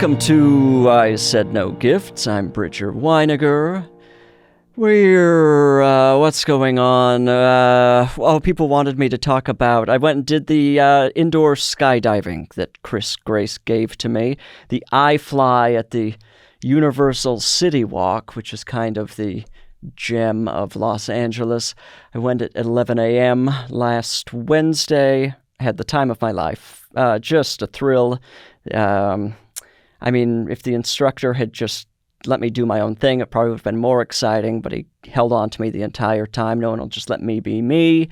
Welcome to I Said No Gifts. I'm Bridger Winegar. What's going on? People wanted me to talk about, I went and did the indoor skydiving that Chris Grace gave to me. The iFly at the Universal City Walk, which is kind of the gem of Los Angeles. I went at 11 a.m. last Wednesday. I had the time of my life. Just a thrill. If the instructor had just let me do my own thing, it probably would have been more exciting, but he held on to me the entire time. No one will just let me be me.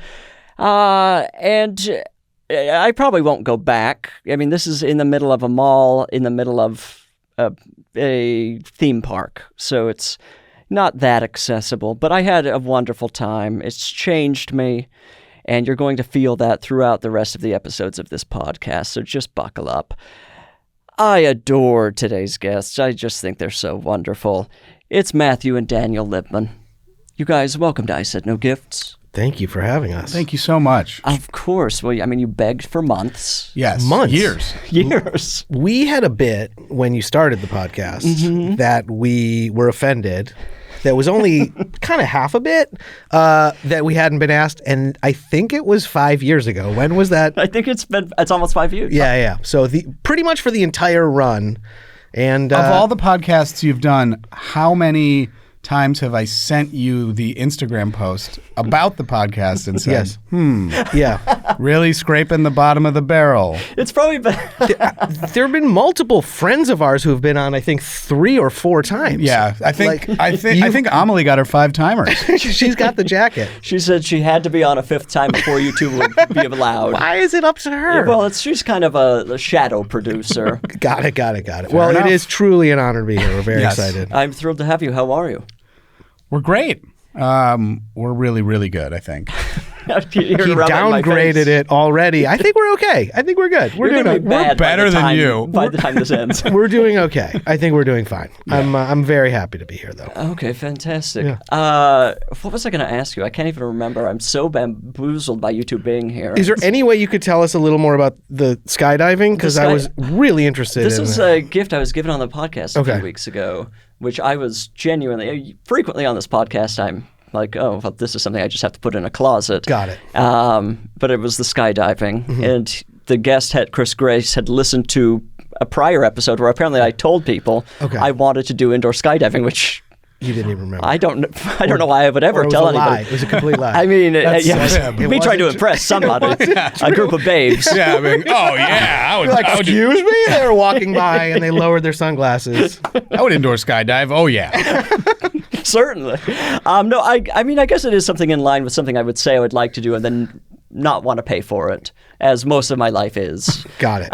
And I probably won't go back. This is in the middle of a mall, in the middle of a theme park, so it's not that accessible, but I had a wonderful time. It's changed me, and you're going to feel that throughout the rest of the episodes of this podcast, so just buckle up. I adore today's guests. I just think they're so wonderful. It's Matthew and Daniel Libman. You guys, welcome to I Said No Gifts. Thank you for having us. Thank you so much. Of course. Well, you begged for months. Yes. Months. Years. We had a bit when you started the podcast that we were offended. That was only kind of half a bit that we hadn't been asked. And I think it was 5 years ago. When was that? I think it's almost 5 years. Yeah. So pretty much for the entire run. And of all the podcasts you've done, how many times have I sent you the Instagram post about the podcast and said, yeah, really scraping the bottom of the barrel? It's probably been... there have been multiple friends of ours who have been on, I think, 3 or 4 times. Yeah, I think Amelie got her 5-timers. She's got the jacket. She said she had to be on a 5th time before you two would be allowed. Why is it up to her? Yeah, well, she's kind of a shadow producer. Got it. Fair enough. It is truly an honor to be here. We're very excited. I'm thrilled to have you. How are you? We're great. We're really, really good, I think. He downgraded it already. I think we're okay. I think we're good. We're better than you. By the time this ends. We're doing okay. I think we're doing fine. Yeah. I'm very happy to be here, though. Okay, fantastic. Yeah. What was I going to ask you? I can't even remember. I'm so bamboozled by you two being here. Is there any way you could tell us a little more about the skydiving? Because I was really interested in it. This was a gift I was given on the podcast a few weeks ago, which I was genuinely, frequently on this podcast, I'm like, oh, well, this is something I just have to put in a closet. Got it. But it was the skydiving. And the guest, Chris Grace, had listened to a prior episode where apparently I told people I wanted to do indoor skydiving, which... You didn't even remember. I don't know why I would ever tell anybody. It was a complete lie. Me trying to impress somebody, a group of babes. Yeah, I would. Excuse me? They were walking by and they lowered their sunglasses. I would indoor skydive. Oh yeah. Certainly. No, I guess it is something in line with something I would say I would like to do and then not want to pay for it, as most of my life is. Got it.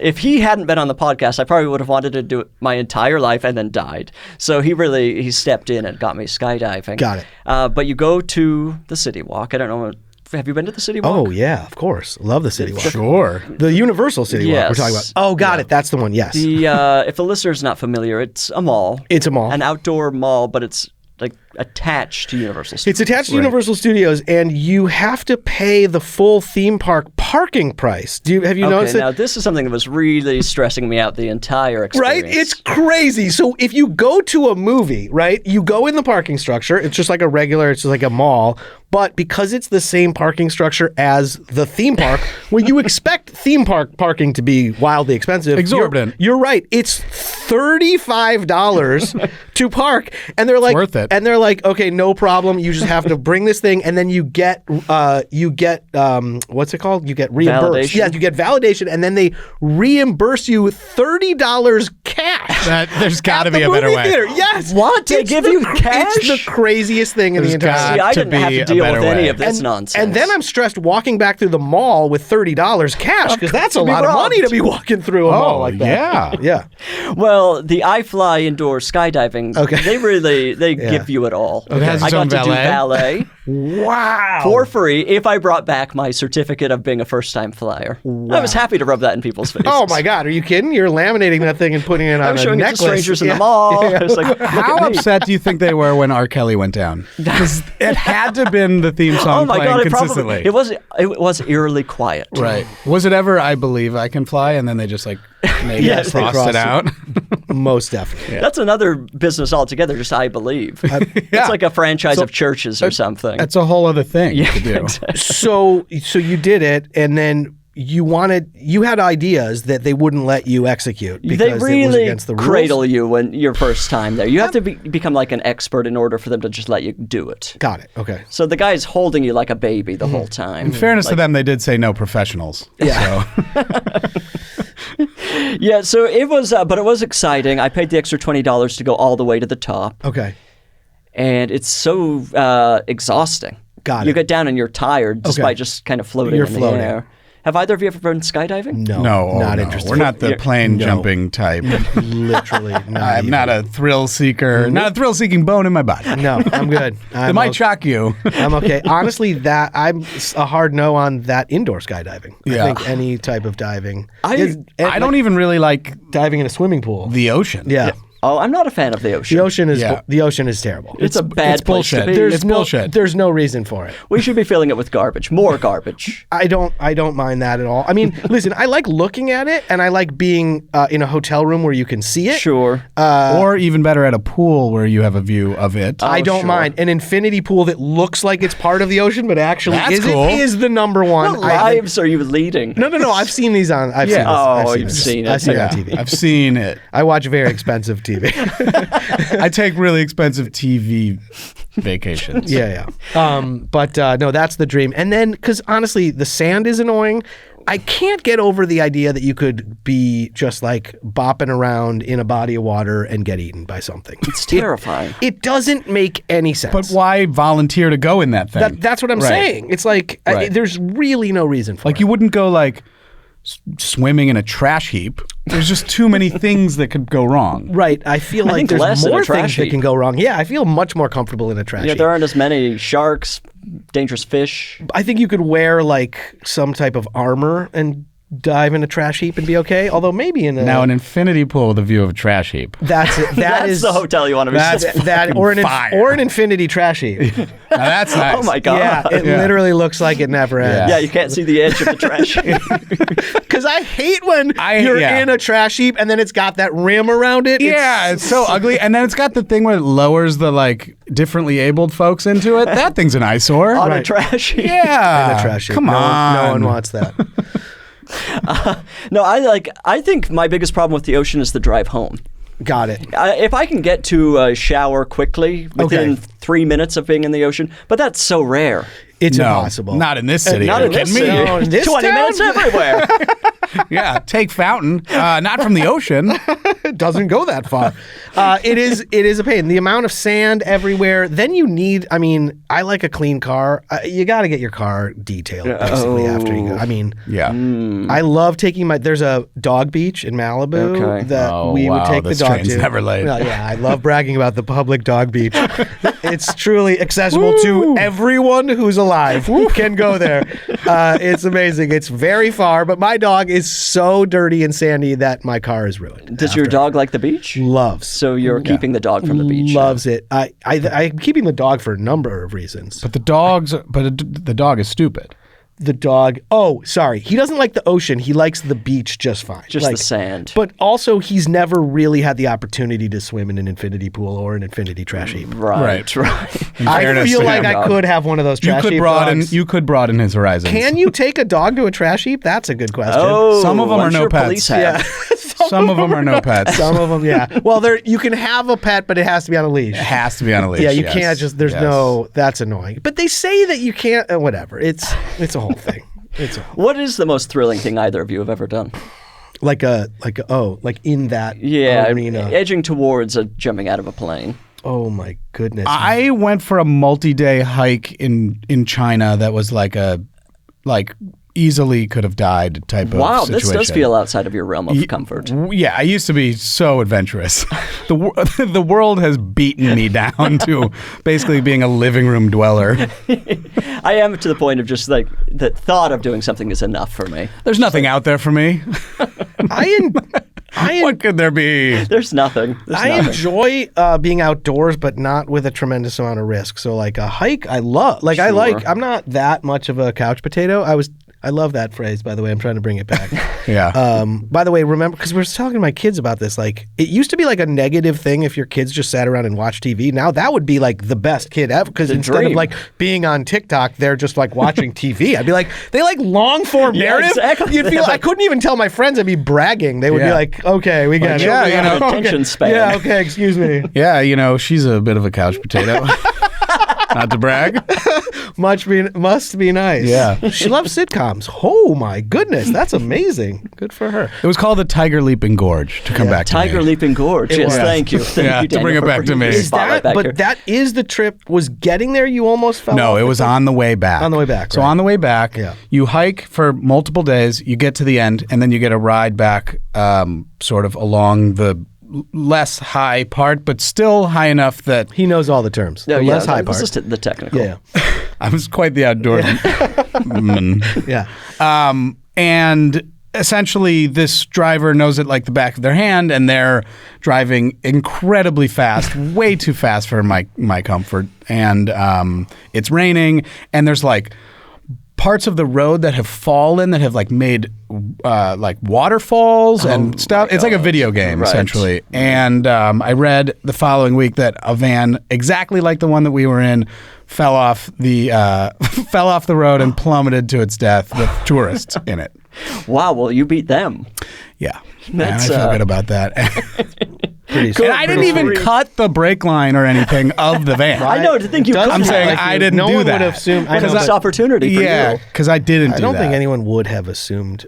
If he hadn't been on the podcast, I probably would have wanted to do it my entire life and then died. So he stepped in and got me skydiving. Got it. But you go to the City Walk. I don't know. Have you been to the City Walk? Oh, yeah, of course. Love the City Walk. Sure. The Universal City Walk we're talking about. Oh, got it. That's the one, yes. If the listener's not familiar, it's a mall. It's a mall. An outdoor mall, but it's like attached to Universal Studios. It's attached to Universal Studios, and you have to pay the full theme park parking price. Have you noticed it? Now this is something that was really stressing me out the entire experience. Right? It's crazy. So if you go to a movie, right, you go in the parking structure. It's just like it's just like a mall. But because it's the same parking structure as the theme park, when you expect theme park parking to be wildly expensive. Exorbitant. You're right. It's $35 to park. And they're like, worth it. And they're like, okay, no problem. You just have to bring this thing, and then you get what's it called? You get reimbursed. Validation. Yeah, you get validation, and then they reimburse you $30 cash. There's got to be a better way. Theater. Yes. What? They give you cash? It's the craziest thing in the entire. See, I didn't have to deal with any of this nonsense. And then I'm stressed walking back through the mall with $30 cash, because that's a lot of money to be walking through a mall like that. Yeah. Well, the iFly indoor skydiving, they give you it all. It has its I own got to do valet. Wow. For free, if I brought back my certificate of being a first-time flyer. Wow. I was happy to rub that in people's faces. Oh my God, are you kidding? You're laminating that thing and putting it on a necklace. I was showing it to strangers in the mall. Yeah. How upset do you think they were when R. Kelly went down? Because it had to have been imagine the theme song Oh my playing God! consistently. It was eerily quiet. Right. Was it ever I Believe I Can Fly? And then they just like maybe Yes, they crossed crossed it out. Most definitely. That's another business altogether. Just I believe. It's like a franchise of churches or something. That's a whole other thing to do. Exactly. So you did it, and then you had ideas that they wouldn't let you execute because They it was really against the rules. cradle you when your first time there. You have to become like an expert in order for them to just let you do it. Got it. Okay. So the guy's holding you like a baby the whole time. In fairness to them, they did say no professionals. Yeah. So. Yeah, so it was, but it was exciting. I paid the extra $20 to go all the way to the top, Okay. and it's so exhausting. Got You it. get down and you're tired just Okay. by just kind of floating You're in floating. the air. Have either of you ever been skydiving? No. No, Not no. interested. We're not the plane No. jumping type. Literally. I'm even. not a thrill seeker. Not a thrill seeking bone in my body. No, I'm good. It might shock you. I'm okay. Honestly, that I'm a hard no on that indoor skydiving. Yeah. I think any type of diving. I don't even really like diving in a swimming pool. the ocean. Yeah. Oh, I'm not a fan of the ocean. The ocean is terrible. It's a bad place bullshit. to be. It's bullshit. There's no reason for it. We should be filling it with garbage. More garbage. I don't mind that at all. I mean, listen, I like looking at it, and I like being in a hotel room where you can see it. Sure. Or even better, at a pool where you have a view of it. I don't sure. mind an infinity pool that looks like it's part of the ocean, but actually That's cool. is the number one. What lives are you leading? No. I've seen these on. I've seen this. Oh, I've you've seen it. I've seen it Yeah, on TV. I've seen it. I watch very expensive TV. I take really expensive TV vacations. Yeah. But no, that's the dream. And then, because honestly, the sand is annoying. I can't get over the idea that you could be just like bopping around in a body of water and get eaten by something. It's terrifying. It doesn't make any sense. But why volunteer to go in that thing? That's what I'm Right. saying. It's like Right. there's really no reason for Like it. you wouldn't go like swimming in a trash heap. There's just too many things that could go wrong. Right. I feel like think there's less in a more trash things that heap. can go wrong. Yeah, I feel much more comfortable in a trash Yeah, heap. there aren't as many sharks, dangerous fish. I think you could wear like some type of armor and dive in a trash heap and be okay. Although maybe in a Now an infinity pool with a view of a trash heap. that's That's the hotel you want to be That's staying. that or an fire. or an infinity trash heap. Now that's nice. Oh my God. Yeah, it literally looks like it never ends. Yeah, you can't see the edge of the trash. Because I hate when you're yeah. in a trash heap and then it's got that rim around it. Yeah, it's so ugly. And then it's got the thing where it lowers the like differently abled folks into it. That thing's an eyesore. On a Right. trash heap. Yeah. in a trash heap. Come no on. no one wants that. No, I think my biggest problem with the ocean is the drive home. Got it. If I can get to a shower quickly within Okay. 3 minutes of being in the ocean, but that's so rare. It's No, impossible. not in this city. Not Are in you this kidding me? city. No, in this 20 town? minutes everywhere. Yeah, take Fountain. Not from the ocean. It doesn't go that far. It is a pain. The amount of sand everywhere. Then you need. I mean, I like a clean car. You got to get your car detailed basically after you go. I mean, Yeah. I love taking my. There's a dog beach in Malibu Okay. that Oh, we would wow, take the this dog train's to. never late. Well, yeah, I love bragging about the public dog beach. It's truly accessible to everyone who's alive. Can go there. It's amazing. It's very far, but my dog is so dirty and sandy that my car is ruined. Does your dog like the beach? Loves. So you're keeping the dog from the beach. Loves it. I'm keeping the dog for a number of reasons. But the dog is stupid. The dog. Oh, sorry. He doesn't like the ocean. He likes the beach just fine. Just the sand. But also, he's never really had the opportunity to swim in an infinity pool or an infinity trash heap. Right. In I fairness feel to like him, I could have one of those You trash could heap broaden. dogs. You could broaden his horizons. Can you take a dog to a trash heap? That's a good question. Oh, Some of them I'm are no sure pets. police have. Some of them are no pets. Some of them, yeah. Well, you can have a pet, but it has to be on a leash. It has to be on a leash. Yeah, you yes. can't just. There's Yes. no. That's annoying. But they say that you can't. Whatever. It's a whole thing. What is the most thrilling thing either of you have ever done? Like in that arena. Edging towards jumping out of a plane. Oh my goodness. I went for a multi-day hike in China that was like easily could have died type of Wow, situation. this does feel outside of your realm of comfort. Yeah, I used to be so adventurous. The world has beaten me down to basically being a living room dweller. I am to the point of just like the thought of doing something is enough for me. There's nothing out there for me. What could there be? There's nothing. I enjoy being outdoors, but not with a tremendous amount of risk. So like a hike, I love. Like I like. I'm not that much of a couch potato. I love that phrase, by the way. I'm trying to bring it back. Yeah. By the way, remember, because we were talking to my kids about this, like, it used to be like a negative thing if your kids just sat around and watched TV. Now that would be like the best kid ever, because instead of like being on TikTok, they're just like watching TV. I'd be like, they like long form narrative. Exactly. You'd feel, I couldn't even tell my friends. I'd be bragging. They would be like, okay, we got it. yeah, you know, attention span. Yeah, okay, excuse me. Yeah, you know, she's a bit of a couch potato. Not to brag. Must be nice. Yeah. She loves sitcoms. Oh my goodness, that's amazing. Good for her. It was called the Tiger Leaping Gorge, to come back to Tiger me. Leaping Gorge. Yes, was. thank you. Thank you, to bring Daniel, it back for to me. bringing the Is spotlight back here. That is the trip. Was getting there, you almost fell No, off it the was cliff? on the way back. On the way back, So right. on the way back, Yeah. you hike for multiple days, you get to the end, and then you get a ride back sort of along the less high part, but still high enough that He knows all the terms. No, The yeah, less high that was part. just the technical. Yeah, I was quite the outdoorsman. yeah. And essentially, this driver knows it like the back of their hand, and they're driving incredibly fast, way too fast for my comfort. And it's raining, and there's like parts of the road that have fallen that have like made like waterfalls and stuff. It's like a video game, Right. essentially. And I read the following week that a van exactly like the one that we were in fell off the road and plummeted to its death with tourists in it. Wow, well, you beat them. Yeah. That's, and I feel good about that. Pretty And I didn't even cut the brake line or anything of the van. I know, to think you Does could I'm feel saying like I you- didn't no do one that. would have assumed. I Because know it's that- opportunity for Yeah, you. because I didn't do I don't that. think anyone would have assumed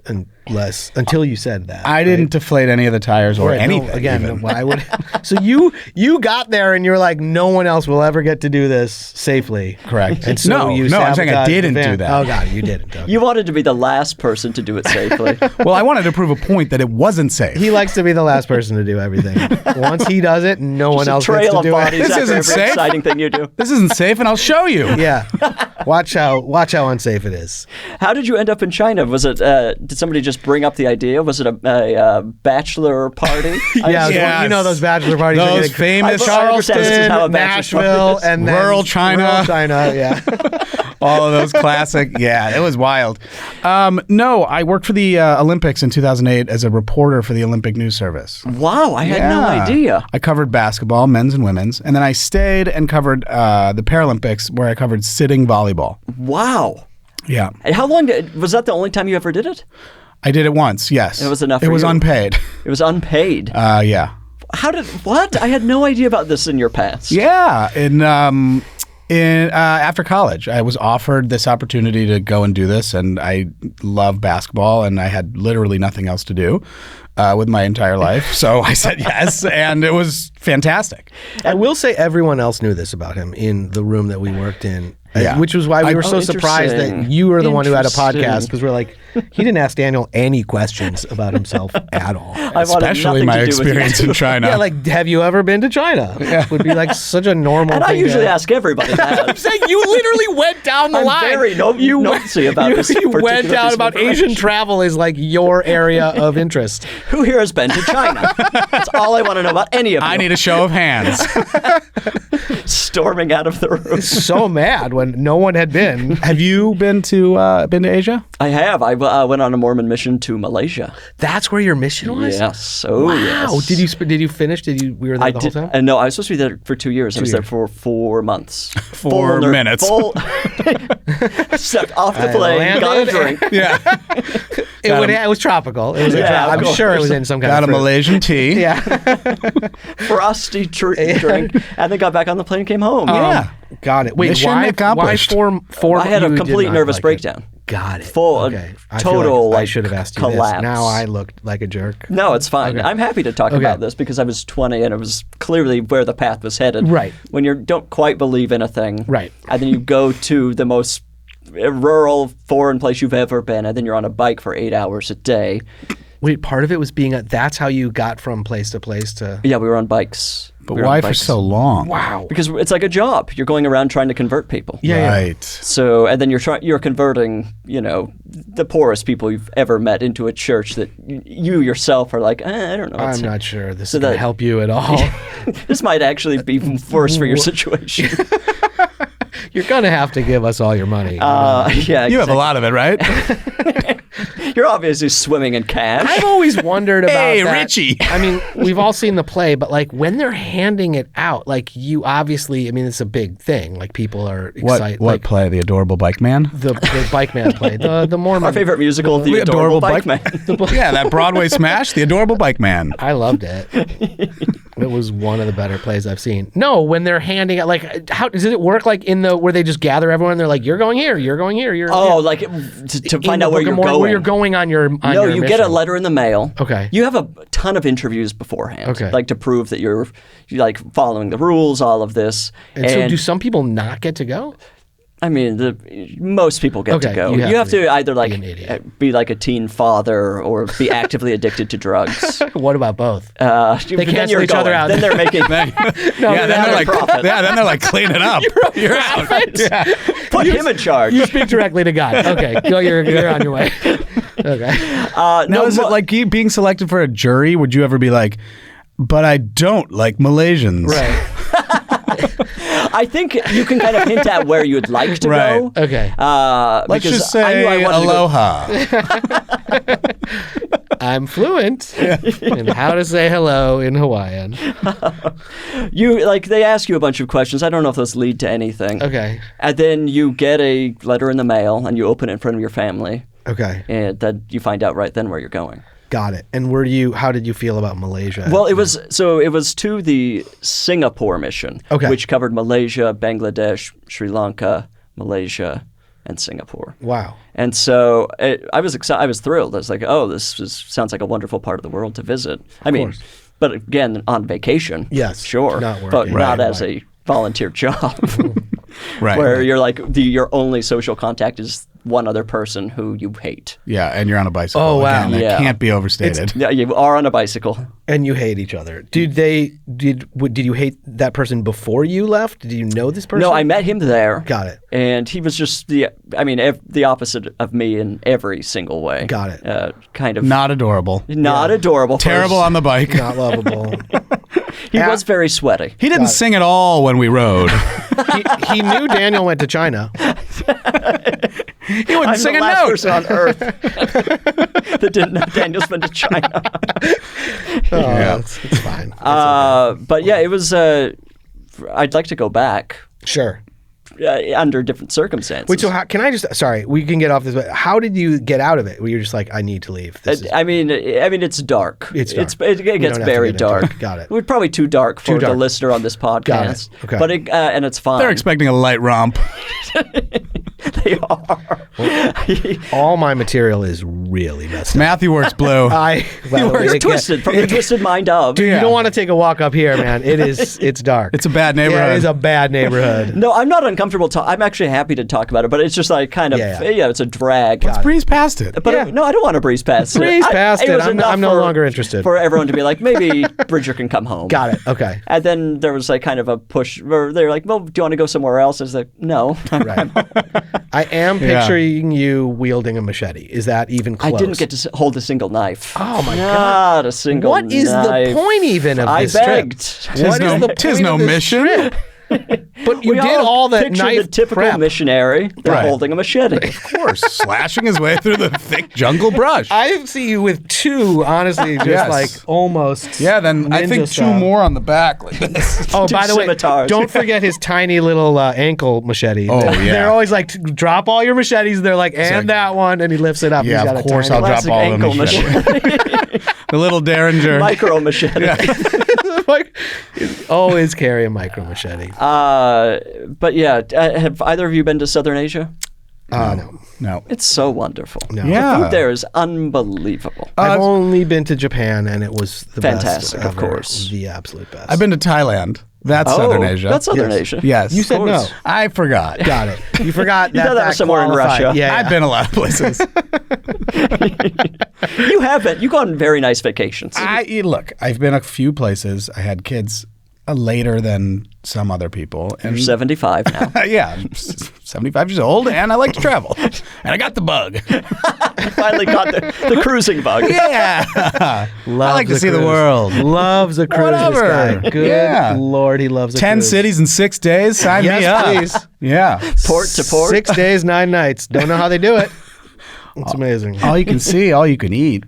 until you said that. I didn't deflate any of the tires or Right, no, anything. again, even. why would? So you got there and you're like, no one else will ever get to do this safely. Correct. And so No, you I'm saying I sabotaged the didn't van. do that. Oh God, you didn't. Okay. You wanted to be the last person to do it safely. Well, I wanted to prove a point that it wasn't safe. He likes to be the last person to do everything. Once he does it, no one Just a else gets trail to of do bodies it. This after isn't every safe. exciting thing you do. This isn't safe, and I'll show you. Yeah, watch how unsafe it is. How did you end up in China? Was it? Did somebody just bring up the idea? Was it a bachelor party? Yeah, Yes. you know those bachelor parties. are Those getting- famous I understand this is how a Charleston, bachelor Nashville, party is. and then Rural China. Rural China, yeah. All of those classic. Yeah, it was wild. No, I worked for the Olympics in 2008 as a reporter for the Olympic News Service. Wow, I had no Yeah. idea. I covered basketball, men's and women's, and then I stayed and covered the Paralympics, where I covered sitting volleyball. Wow. Yeah, And how long was that? The only time you ever did it? I did it once. Yes, It was enough It for was you? unpaid. It was unpaid. Yeah, What? I had no idea about this in your past. yeah. After college, I was offered this opportunity to go and do this, and I love basketball, and I had literally nothing else to do with my entire life. So I said yes, and it was fantastic. I will say everyone else knew this about him in the room that we worked in, Yeah. which was why we were so Oh, surprised that interesting. you were the one who had a podcast, Interesting. because we're like, he didn't ask Daniel any questions about himself at all. I wanted Especially nothing my to do with you. experience in China. Yeah, like, have you ever been to China? Would be like such a normal And thing. I usually to ask everybody that. saying you literally went down the I'm line. very nosy about this You went particular down piece of about Asian information. travel is like your area of interest. Who here has been to China? That's all I want to know about any of you. I need a show of hands. Storming out of the room. So mad when no one had been. Have you been to Asia? I have. I went on a Mormon mission to Malaysia. That's where your mission was. Yes. Oh, Wow. yes. Did you finish? We were there I the did. whole time. No, I was supposed to be there for 2 years. I was there years. for 4 months. 4 minutes. Stepped off the I plane, got a landed. drink. Yeah. It was tropical. It was Yeah, of I'm course. sure it was in some kind Got a of fruit. Malaysian tea. Yeah. Frosty drink, and then got back on the plane and came home. Yeah. Got it. Wait, Mission why accomplished. four I had a you did complete not nervous like it? breakdown. Got it. Full, okay. I feel total, like I like, should have asked you collapse. this. Now I looked like a jerk. No, it's fine. Okay. I'm happy to talk Okay. about this because I was 20 and it was clearly where the path was headed. Right. When you don't quite believe in a thing. Right. And then you go to the most rural, foreign place you've ever been, and then you're on a bike for 8 hours a day. Wait, part of it was being that's how you got from place to place to. Yeah, we were on bikes. But why for so long? Wow. Because it's like a job. You're going around trying to convert people. Yeah. Right. So, and then you're converting, the poorest people you've ever met into a church that you yourself are like, I don't know. I'm not sure this is going to help you at all. This might actually be worse for your situation. You're going to have to give us all your money. Yeah, You have a lot of it, right? You're obviously swimming in cash. I've always wondered about Hey, that. Richie. I mean, we've all seen the play, but like when they're handing it out, like you obviously, I mean, it's a big thing. Like people are excited. What like, play? The Adorable Bike Man? The Bike Man play. The Mormon. Our favorite musical, The Adorable Bike Man. Yeah, that Broadway smash, The Adorable Bike Man. I loved it. It was one of the better plays I've seen. No, when they're handing it, like, how does it work? Like where they just gather everyone, and they're like, "You're going here, you're going here, you're." Oh, here. like to find out where you're going. Where you're going on your. No, you get a letter in the mail. Okay. You have a ton of interviews beforehand. Okay. Like to prove that you're like following the rules, all of this. And so, do some people not get to go? I mean, most people get to go. You have to either like be like a teen father or be actively addicted to drugs. What about both? They cancel each other out. Then they're making. Then they're like, clean it up. You're out. Yeah. Put him in charge. You speak directly to God. Okay, go. You're on your way. Okay. Now, is it like you being selected for a jury? Would you ever be like, but I don't like Malaysians? Right. I think you can kind of hint at where you'd like to go. Okay. Let's just say aloha. I'm fluent in how to say hello in Hawaiian. They ask you a bunch of questions. I don't know if those lead to anything. Okay. And then you get a letter in the mail and you open it in front of your family. Okay. And then you find out right then where you're going. Got it. And how did you feel about Malaysia? Well, it was to the Singapore mission, which covered Malaysia, Bangladesh, Sri Lanka, Malaysia, and Singapore. Wow. And so I was excited. I was thrilled. I was like, oh, sounds like a wonderful part of the world to visit. I mean, but again, on vacation. Yes. Sure. Not work. But not as a volunteer job. Right. Where you're like, your only social contact is one other person who you hate. Yeah, and you're on a bicycle. Oh, wow. Again, that can't be overstated. Yeah, you are on a bicycle. And you hate each other. Did you hate that person before you left? Did you know this person? No, I met him there. Got it. And he was just the opposite of me in every single way. Got it. Kind of. Not adorable. Not adorable. Terrible on the bike. Not lovable. He was very sweaty. He didn't sing at all when we rode. he knew Daniel went to China. He wouldn't sing the a last note. person on earth that didn't know Daniel's been to China. It's fine. But yeah, it was. I'd like to go back. Sure. Under different circumstances. Wait, so can I just? Sorry, we can get off this. But how did you get out of it? Were you just like, I need to leave? I mean, it's dark. It's dark. It gets very dark. Got it. We're probably too dark for the listener on this podcast. Got it. Okay. But and it's fine. They're expecting a light romp. They are. All my material is really messed up. Matthew works blue. You're twisted from the twisted mind of. Dude, you don't want to take a walk up here, man. It's dark. It's a bad neighborhood. Yeah, it is a bad neighborhood. No, I'm not uncomfortable. I'm actually happy to talk about it, but it's just like kind of it's a drag. Let's breeze past it. But no, I don't want to breeze past it. Breeze past it. was I'm enough no longer interested. For everyone to be like, maybe Bridger can come home. Got it. Okay. And then there was like kind of a push where they're like, well, do you want to go somewhere else? I was like, no. Right. I am picturing you wielding a machete. Is that even close? I didn't get to hold a single knife. Oh my God. Not a single knife. What is the point even of this begged. trip? What is the point Tis no of this mission. trip? But you We did all that picture knife the typical prep. missionary. They're Right. holding a machete. Of course, slashing his way through the thick jungle brush. I see you with two, honestly, just Yes. like almost. Yeah, then I ninja think style. two more on the back like this. Oh, Two by the way, scimitars. don't forget his tiny little ankle machete. Oh, yeah. They're always like, drop all your machetes. They're like, and like- that one. And he lifts it up. Yeah, He's got of a course tiny I'll drop Classic all of ankle them. machete. The little Derringer. Micro machete. like, always carry a micro machete. But yeah, have either of you been to Southern Asia? No. It's so wonderful. No. Yeah. The food there is unbelievable. I've only been to Japan, and it was the Fantastic, best. of course. The absolute best. I've been to Thailand. That's Southern Asia. That's Southern Yes. Asia. Yes. You said no. I forgot. Got it. You forgot thought that was somewhere in qualified. Russia. Yeah, I've been a lot of places. You haven't. You've gone on very nice vacations. Look, I've been a few places. I had kids later than some other people. And You're 75 now. yeah, I'm 75 years old, and I like to travel. And I got the bug. Finally got the cruising bug. Yeah. I like to see the world. Loves a cruise, Whatever. this guy. Good Lord, he loves a 10 cruise. cities in 6 days? Sign me up. Yes, please. Yeah. Port to port. 6 days, 9 nights. Don't know how they do it. It's amazing. All you can see, all you can eat.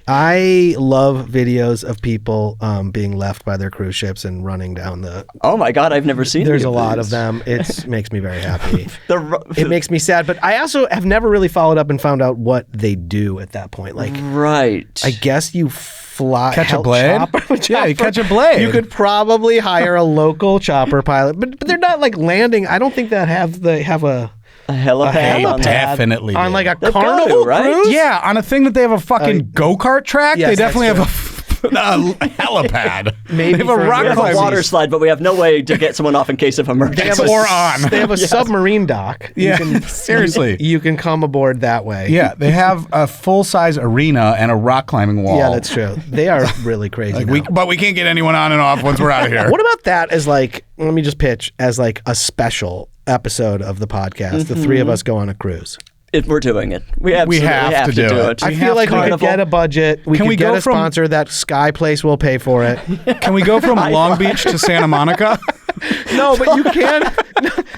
I love videos of people being left by their cruise ships and running down the... Oh my God, I've never seen There's any a lot these. of them. It makes me very happy. The It makes me sad, but I also have never really followed up and found out what they do at that point. Like, right. I guess you fly... Catch a blade? Yeah, you catch a blade. You could probably hire a local chopper pilot, but they're not like landing. I don't think that have a a helipad on that. Definitely. on like a They've got carnival to, right? cruise. Yeah, on a thing that they have a fucking go-kart track, Yes, they definitely have that's a helipad. Maybe they have a for rock We have a climbing. water slide, but we have no way to get someone off in case of emergency. Or on. They have a submarine dock. Yeah, You can, seriously. you can come aboard that way. Yeah, they have a full-size arena and a rock climbing wall. Yeah, that's true. They are really crazy. Like now. but we can't get anyone on and off once we're out of here. What about that as like, let me just pitch as like a special episode of the podcast. The three of us go on a cruise. If we're doing it. We absolutely have to do it. I We feel have like we could Carnival. get a budget. We Can could we get go a from- sponsor. That Sky Place will pay for it. Can we go from Long Beach to Santa Monica? No, but you can.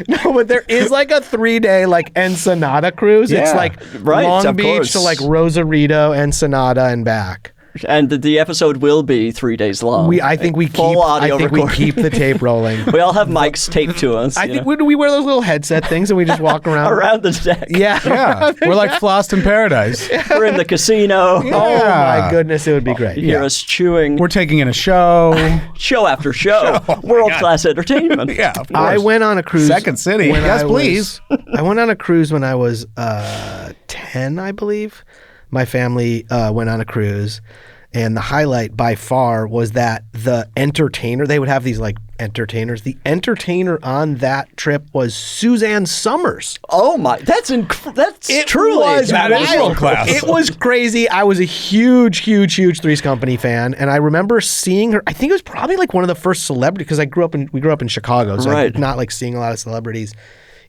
No, but there is like a 3-day like Ensenada cruise. It's Yeah. like Right, Long of Beach course. to like Rosarito, Ensenada, and back. And the episode will be 3 days long. I think we Full keep. audio I think we recording. keep the tape rolling. We all have mics taped to us. I you think know, we wear those little headset things and we just walk around. around the deck. Yeah. Yeah, we're like Flossed in Paradise. We're in the casino. Oh Yeah. my goodness, it would be great. You hear us chewing. We're taking in a show. Show after show. Oh my World class entertainment. Yeah, of course. I went on a cruise. Second City. when Yes, I was- please. I went on a cruise when I was 10, I believe. My family went on a cruise, and the highlight by far was that the entertainer, they would have these like entertainers. The entertainer on that trip was Suzanne Somers. Oh my, that's truly was That is wild. world class. It was crazy. I was a huge Three's Company fan, and I remember seeing her. I think it was probably like one of the first celebrities because we grew up in Chicago, so Right. I'm not like seeing a lot of celebrities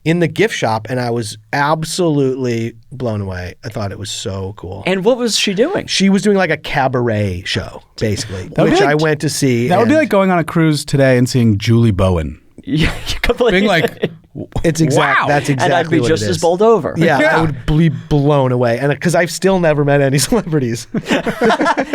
in the gift shop, and I was absolutely blown away. I thought it was so cool. And what was she doing? She was doing like a cabaret show, basically, would be which like- I went to see. That would be and like going on a cruise today and seeing Julie Bowen. Yeah, completely. Being like, it's exact. wow. That's exactly and I'd be what just it as is. bowled over. Yeah, Yeah. I would be blown away, and because I've still never met any celebrities.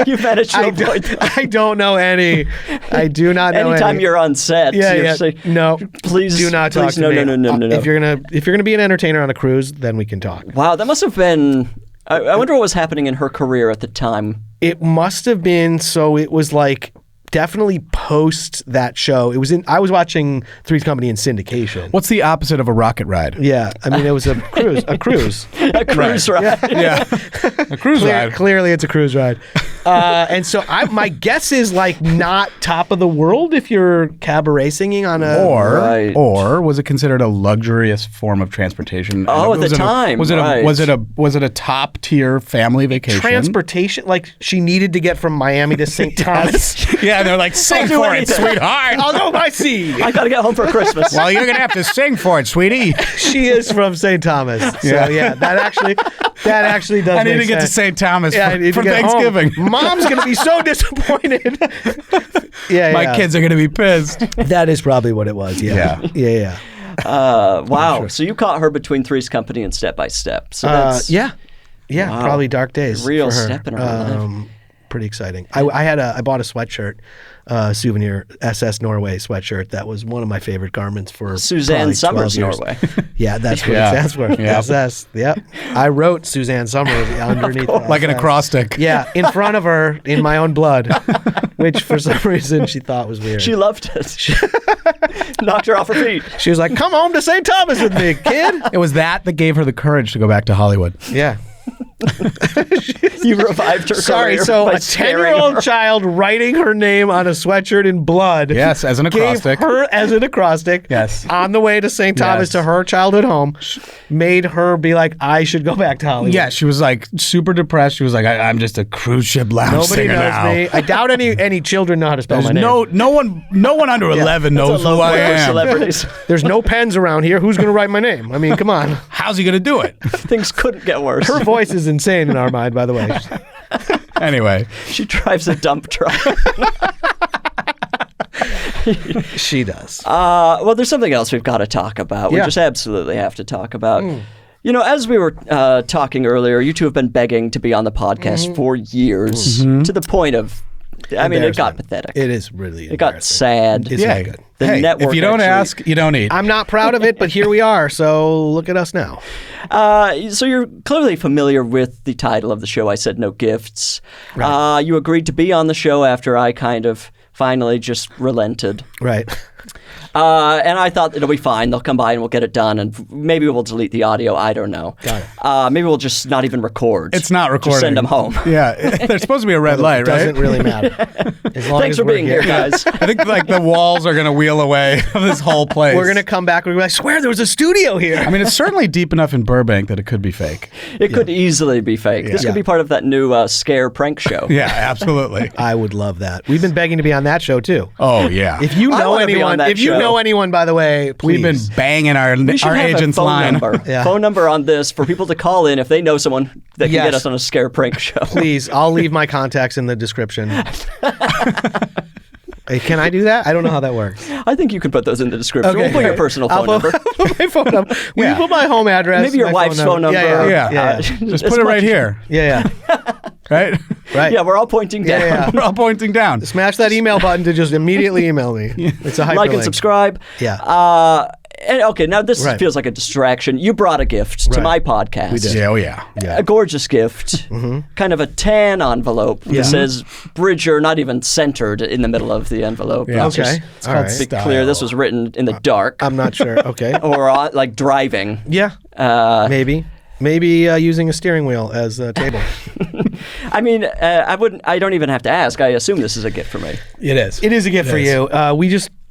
You managed to I, avoid that. I don't know any. I do not know Anytime any. you're on set, you're saying, No, please do not talk please, to no, me. no. If you're gonna be an entertainer on a cruise, then we can talk. Wow, that must have been. I wonder what was happening in her career at the time. It must have been. So it was like definitely post that show. It was in. I was watching Three's Company in syndication. what's the opposite of a rocket ride? Yeah, I mean it was a cruise. A cruise. A cruise ride. Yeah. A cruise ride. Clearly, it's a cruise ride. And so my guess is like not top of the world if you're cabaret singing on a. Right. Or was it considered a luxurious form of transportation? Oh, at the Was it a- time, was it right. was it a top tier family vacation? transportation, like she needed to get from Miami to St. Thomas. Yeah, they're like, sing do for anything. it, sweetheart. I'll go by sea. I gotta get home for Christmas. Well, you're gonna have to sing for it, sweetie. She is from St. Thomas. So yeah, that actually does. I need make to get to sense. St. Thomas Yeah, I need for to get Thanksgiving. home. Mom's gonna be so disappointed. Yeah, My yeah. kids are gonna be pissed. That is probably what it was. Yeah, yeah. Wow. So you caught her between Three's Company and Step by Step. So that's Yeah. Wow. Probably dark days. Real for her. step in her life. Pretty exciting. I bought a sweatshirt, souvenir SS Norway sweatshirt. That was one of my favorite garments for Suzanne probably 12 Summers, years. Norway. Yeah, that's what Yeah. it stands for. Yeah. SS. Yep. I wrote Suzanne Summers underneath. Like an SS. acrostic. Yeah, in front of her in my own blood, which for some reason she thought was weird. She loved it. Knocked her off her feet. She was like, "Come home to St. Thomas with me, kid." It was that gave her the courage to go back to Hollywood. Yeah. You revived her Sorry, career so by a scaring 10-year-old her. child writing her name on a sweatshirt in blood. Yes, as an acrostic. Gave her as an acrostic. Yes. On the way to St. Thomas Yes. to her childhood home, made her be like, I should go back to Hollywood. Yeah, she was like super depressed. She was like, I'm just a cruise ship lounge Nobody singer knows now. me. I doubt any children know how to spell There's my name. no one under 11 knows who I am. Celebrities. There's no pens around here. Who's going to write my name? I mean, come on. How's he gonna do it? Things couldn't get worse. Her voice is insane in our mind, by the way. Anyway, She drives a dump truck. She does. Well, there's something else we've got to talk about. We Yeah. just absolutely have to talk about. You know, as we were talking earlier, you two have been begging to be on the podcast for years, to the point of, I mean, it got pathetic. It is really It got embarrassing. sad. It's yeah. not good. The hey, network if you don't actually- ask, you don't eat. I'm not proud of it, but here we are. So look at us now. So you're clearly familiar with the title of the show, I Said No Gifts. You agreed to be on the show after I kind of finally just relented. Right. And I thought it'll be fine. They'll come by and we'll get it done, and maybe we'll delete the audio. I don't know. Got it. Maybe we'll just not even record. It's not recording. Just send them home. Yeah, there's supposed to be a red light, It doesn't right? really matter. As long Thanks as for we're being here, guys. I think like the walls are gonna wheel away of this whole place. We're going to come back. We're going to be like, I swear there was a studio here. I mean, it's certainly deep enough in Burbank that it could be fake. It could easily be fake. This Yeah. could be part of that new Scheer prank show. Yeah, absolutely. I would love that. We've been begging to be on that show, too. Oh yeah. If you I know wanna be on anyone, that if you show. know anyone, by the way, please. We've been banging our We should have agent's a phone line. number. Yeah. Phone number on this for people to call in if they know someone that can Yes. get us on a Scheer prank show. Please, I'll leave my contacts in the description. Hey, can I do that? I don't know how that works. I think you can put those in the description. We'll put your personal phone I'll number. put my phone number. Will Yeah. you put my home address? Maybe your my wife's phone number. Yeah, Yeah. yeah. Just As put it right much- here, Yeah, right? right. Yeah, we're all pointing down. Yeah, yeah. We're all pointing down. Smash that email button to just immediately email me. It's a hyperlink. Like and subscribe. Yeah. And okay, now this Right. feels like a distraction. You brought a gift to Right. my podcast. We did. Yeah, oh yeah. Yeah. A gorgeous gift, kind of a tan envelope Yeah. that says Bridger, not even centered in the middle of the envelope. Yeah. It's just- Okay. It's All called right. Be Clear. This was written in the dark, I'm not sure. Okay. or like driving. Yeah. Maybe. Maybe using a steering wheel as a table. I mean, I wouldn't. I don't even have to ask. I assume this is a gift for me. It is. It is a gift for is. you.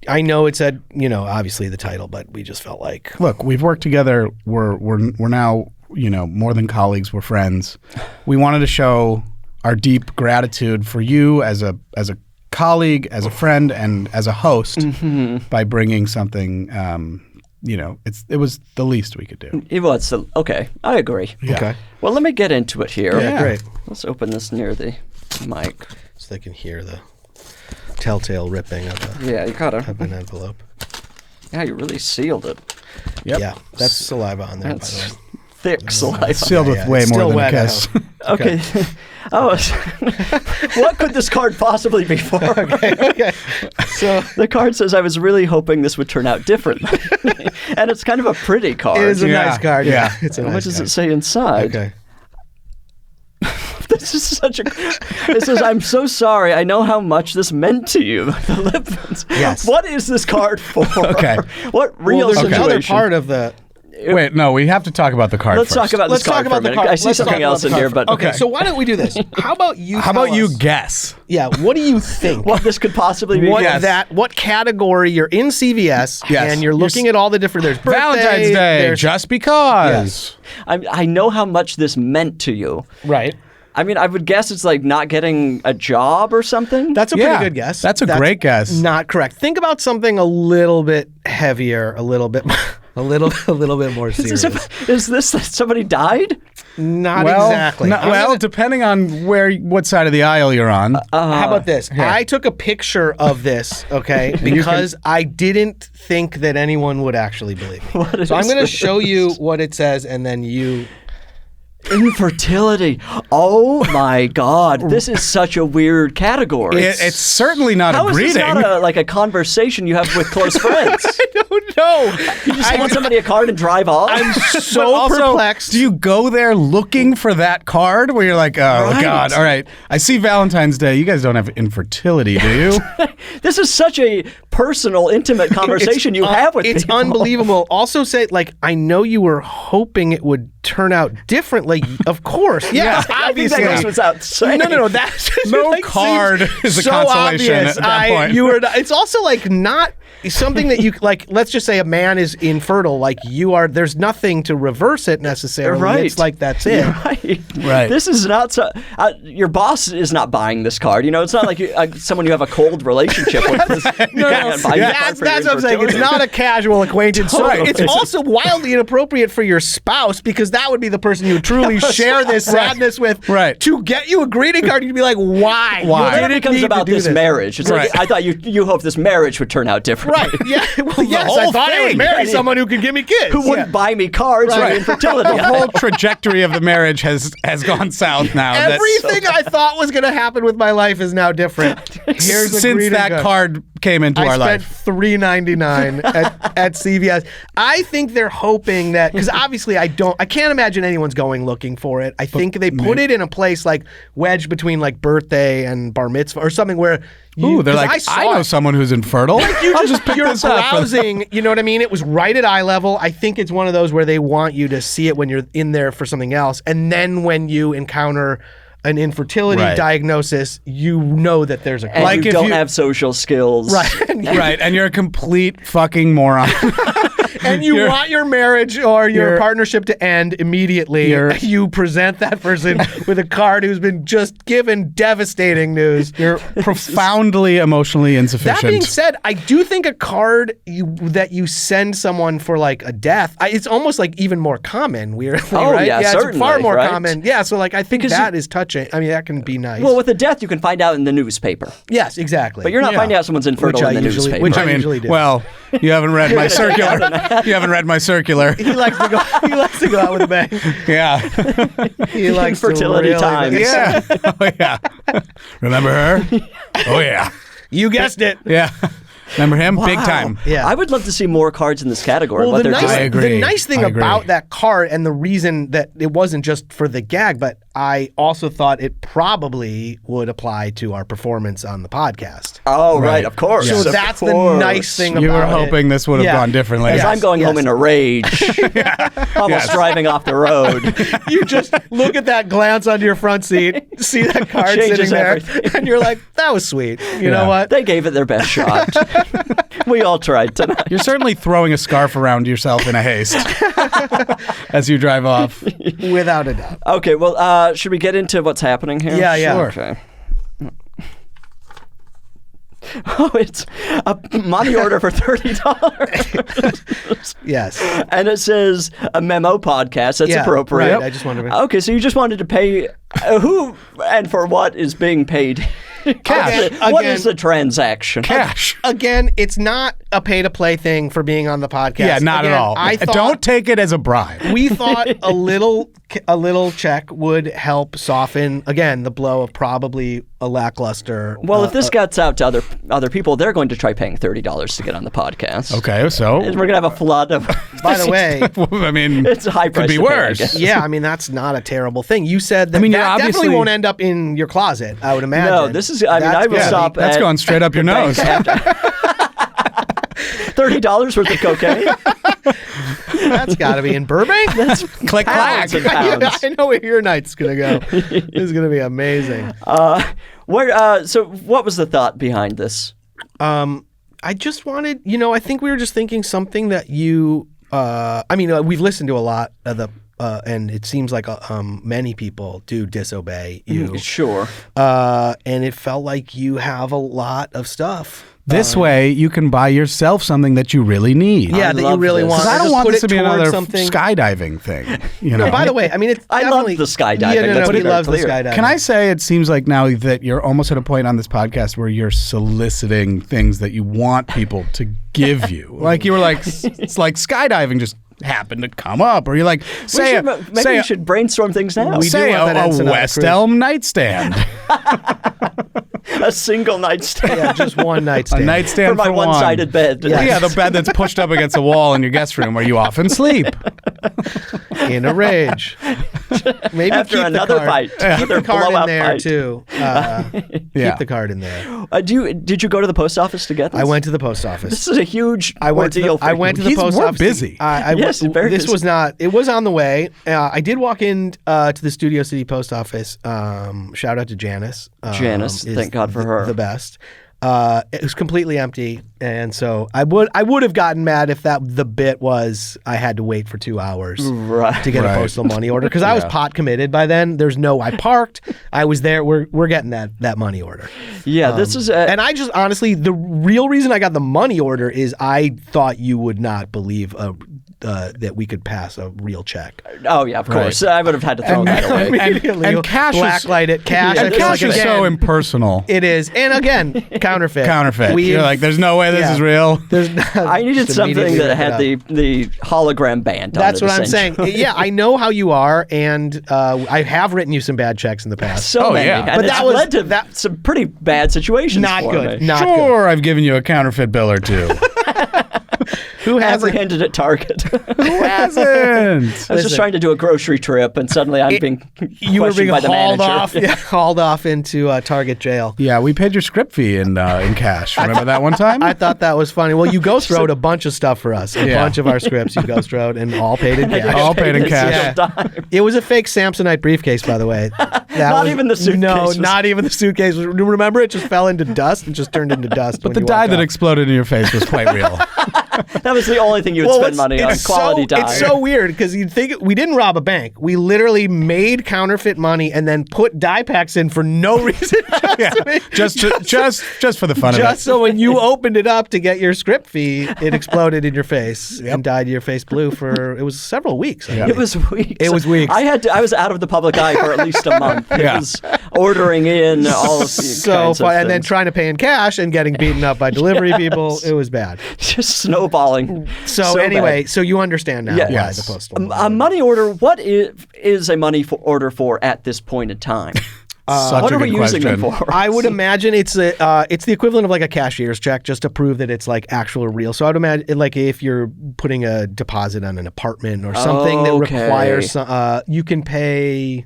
I know it said, obviously the title, but we just felt like Look, we've worked together. We're now, more than colleagues. We're friends. We wanted to show our deep gratitude for you as a colleague, as a friend, and as a host by bringing something. It was the least we could do. It was okay. I agree. Yeah. okay. Well, let me get into it here. Yeah, great. Let's open this near the mic. So they can hear the telltale ripping of Yeah, you gotta. an envelope. Yeah, you really sealed it. Yep. Yeah, that's saliva on there, by That's the way. thick saliva. Sealed with Yeah, way it's more still than a wet, I kiss. hope. Okay. Oh, what could this card possibly be for? Okay. So The card says, I was really hoping this would turn out differently. And it's kind of a pretty card. it is a Yeah, nice card. yeah. It's a What nice does card. it say inside? Okay. This is such a. It says, I'm so sorry. I know how much this meant to you. The Lipmans. Yes. What is this card for? Okay. What real Well, there's situation? another part of the. Wait, no, we have to talk about the card Let's first. talk about Let's this card talk about for a the minute. card. I see Let's talk something about else the in card here, first. but Okay, so why don't we do this? How about you? How tell about you us- guess? Yeah. What do you think? what this could possibly be? What Yes. what category you're in CVS Yes. and you're looking at all the different there's birthday, Valentine's Day, there's, just because. I know how much this meant to you. right. I mean, I would guess it's like not getting a job or something. That's a Yeah, pretty good guess. that's a great guess. Not correct. Think about something a little bit heavier, a little bit more serious. Is this that somebody died? Not Well, exactly. no- I'm well, gonna- depending on what side of the aisle you're on. how about this? I took a picture of this, okay, because I didn't think that anyone would actually believe me. So I'm going to show you what it says, and then you. Infertility. Oh my God. This is such a weird category. It's certainly not How a is this greeting. not like a conversation you have with close friends? don't know. You just hand somebody a card and drive off? I'm But so also, perplexed. do you go there looking for that card where you're like, oh, Right. God, all right. I see Valentine's Day. You guys don't have infertility, do you? This is such a personal, intimate conversation you have with It's people. unbelievable. Also say, like, I know you were hoping it would turn out differently. Of course. Yes, I think obviously. that goes without saying. No. That's just No like, card seems is a so consolation obvious. at that point. It's also like not something that you like. Let's just say a man is infertile. Like you are. There's nothing to reverse it necessarily. Right. It's like that's it. Right. This is not so. Your boss is not buying this card. It's not like someone you have a cold relationship with. That's what I'm saying. It's not a casual acquaintance. So Right. it's also wildly inappropriate for your spouse because that would be the person you would truly share this sadness with. Right. To get you a greeting card, you'd be like, why? Why? Then it didn't becomes need to about do this marriage. It's like, Right. I thought you hoped this marriage would turn out differently. Right. Yeah. Well, yes, I whole thought I would thing. marry someone who could give me kids. Who wouldn't buy me cards Right. for infertility? The whole trajectory of the marriage has gone south now. Everything I thought was going to happen with my life is now different. Here's a Since greeting that card. card came into I our spent life. $3.99 at CVS. I think they're hoping that because obviously I can't imagine anyone's going looking for it. I think they put it in a place like wedged between like birthday and bar mitzvah or something where They're like, I know someone who's infertile. I'll just pick you're this up. browsing, you know what I mean? It was right at eye level. I think it's one of those where they want you to see it when you're in there for something else, and then when you encounter an infertility Right. diagnosis, you know that there's a And Like you if don't you- have social skills. right. Right, and you're a complete fucking moron. And you You're- want your marriage or your you're- partnership to end immediately. You're- You present that person with a card who's been just given devastating news. You're profoundly emotionally insufficient. That being said, I do think a card that you send someone for like a death, it's almost like even more common, weirdly, Oh, right? yeah, it's certainly, far more right? common. Yeah, so like I think Because that is touching. I mean, that can be nice. Well, with a death, you can find out in the newspaper, yes, exactly. but you're not Yeah. finding out someone's infertile in the newspaper. which I mean, usually do. well, you haven't read my circular. You haven't read my circular. He likes to go. He likes to go out with a bang. Yeah. He likes Infertility to really, times. Yeah. Oh, yeah. Remember her? Oh, yeah. You guessed it. Yeah. Remember him? Big Wow. time. Yeah. I would love to see more cards in this category. Well, what the they're nice, I doing. agree. the nice thing I agree. about that card and the reason that it wasn't just for the gag, but I also thought it probably would apply to our performance on the podcast. Oh, right, Right. of course. So of that's the course. nice thing You about were it. hoping this would have Yeah. gone differently. As Yes, I'm going home yes. in a rage, almost driving off the road. You just look at that, glance onto your front seat, see that card Changes sitting there, everything. and you're like, that was sweet. You know Yeah. what? They gave it their best shot. We all tried tonight. You're certainly throwing a scarf around yourself in a haste as you drive off. Without a doubt. Okay, well, should we get into what's happening here? Yeah, yeah. Sure. Okay. Oh, it's a money order for $30. Yes. And it says a memo podcast. That's Yeah, appropriate. right, I just wanted to- Okay, so you just wanted to pay who and for what is being paid? Cash. What Again- is the transaction? Cash. Again, it's not a pay-to-play thing for being on the podcast. Yeah, not Again, at all. I thought, Don't take it as a bribe. we thought a little check would help soften again the blow of probably a lackluster. Well, if this gets out to other people, they're going to try paying $30 to get on the podcast. Okay, so And we're gonna have a flood of. by the way, I mean, It's a high price could be to pay, I worse. guess. yeah, I mean that's not a terrible thing. You said that, mean, you're that definitely obviously- won't end up in your closet. I would imagine. No, this is. I mean, I will That's stop. That's at going straight up your nose. $30 worth of cocaine. That's got to be in Burbank. That's Click clack. Pounds and pounds. I know where your night's gonna go. This is gonna be amazing. So, what was the thought behind this? I just wanted, I think we were just thinking something that you. We've listened to a lot of the. And it seems like many people do disobey you. Sure. And it felt like you have a lot of stuff. This way, you can buy yourself something that you really need. Yeah, that you love really this. want. 'Cause I and don't just want put this it to be towards another something. skydiving thing. You know. By the way, I mean, it's I love definitely- the skydiving. Yeah, no, Let's he be very loves the clear. skydiving. Can I say it seems like now that you're almost at a point on this podcast where you're soliciting things that you want people to give you? Like you were like, it's like skydiving just happened to come up, or you're like, Maybe we should brainstorm things now. We do say want that a ensign on the West cruise. Elm nightstand. A single nightstand. Yeah, just one A nightstand. nightstand For my one. one-sided bed. Yeah. Yeah, the bed that's pushed up against a wall in your guest room where you often sleep. in a rage. Maybe After keep another the card. fight. Keep Another the card in blowout there fight. too. Keep the card in there. Did you go to the post office to get this? I went to the post office. This is a huge I went to ordeal. the, I went to the He's post more office. busy. Yes, very this busy. was not. It was on the way. I did walk in to the Studio City post office. Shout out to Janice. Janice, is thank God for her. The best. It was completely empty, and so I would have gotten mad if the bit was I had to wait for 2 hours to get a postal money order because I was pot committed by then. I parked. I was there. We're getting that money order. Yeah, this is And I just honestly, the real reason I got the money order is I thought you would not believe that we could pass a real check. Oh yeah, of course. I would have had to throw that away. Immediately, and cash is- blacklight it. Cash. And I feel cash like, is again, so impersonal. It is, and again, counterfeit. You're like, there's no way this is real. There's not, I needed just something immediately that look had it up. the hologram band That's on it. what I'm saying. essentially. Yeah, I know how you are, and I have written you some bad checks in the past. So many. yeah. And But it's that was- led to some pretty bad situations Not for good. me. Not good. Sure, I've given you a counterfeit bill or two. Who hasn't? Apprehended at Target. Who hasn't? I was just Listen. trying to do a grocery trip, and suddenly I'm being You were being questioned by the hauled manager. off, hauled off into Target jail. Yeah, we paid your script fee in cash. Remember that one time? I thought that was funny. Well, you ghost wrote a bunch of stuff for us. A Yeah. bunch of our scripts you ghost wrote and all paid in cash. All paid in Paid a cash. single dime. It was a fake Samsonite briefcase, by the way. That Not even the suitcase No, was- not even the suitcase. Remember, it just fell into dust and just turned into dust. But the dye that exploded in your face was quite real. That was the only thing you would spend money on. Quality dye. It's so weird because you'd think we didn't rob a bank. We literally made counterfeit money and then put dye packs in for no reason. Just for the fun of Just it. so when you opened it up to get your script fee, it exploded in your face and dyed your face blue for it was several weeks. I It think. was weeks. It was weeks. I was out of the public eye for at least a month. It Yeah. was ordering in all of these so kinds of fun, and then things. trying to pay in cash and getting beaten up by delivery people. It was bad. Just snowballing. So, bad. anyway, so you understand now Yeah. why Yes. the postal. A money order. What is a money order for at this point in time? Such What a are we good using question. them for? I would imagine it's the equivalent of like a cashier's check, just to prove that it's like actual real. So I would imagine like if you're putting a deposit on an apartment or something that Okay. requires, you can pay.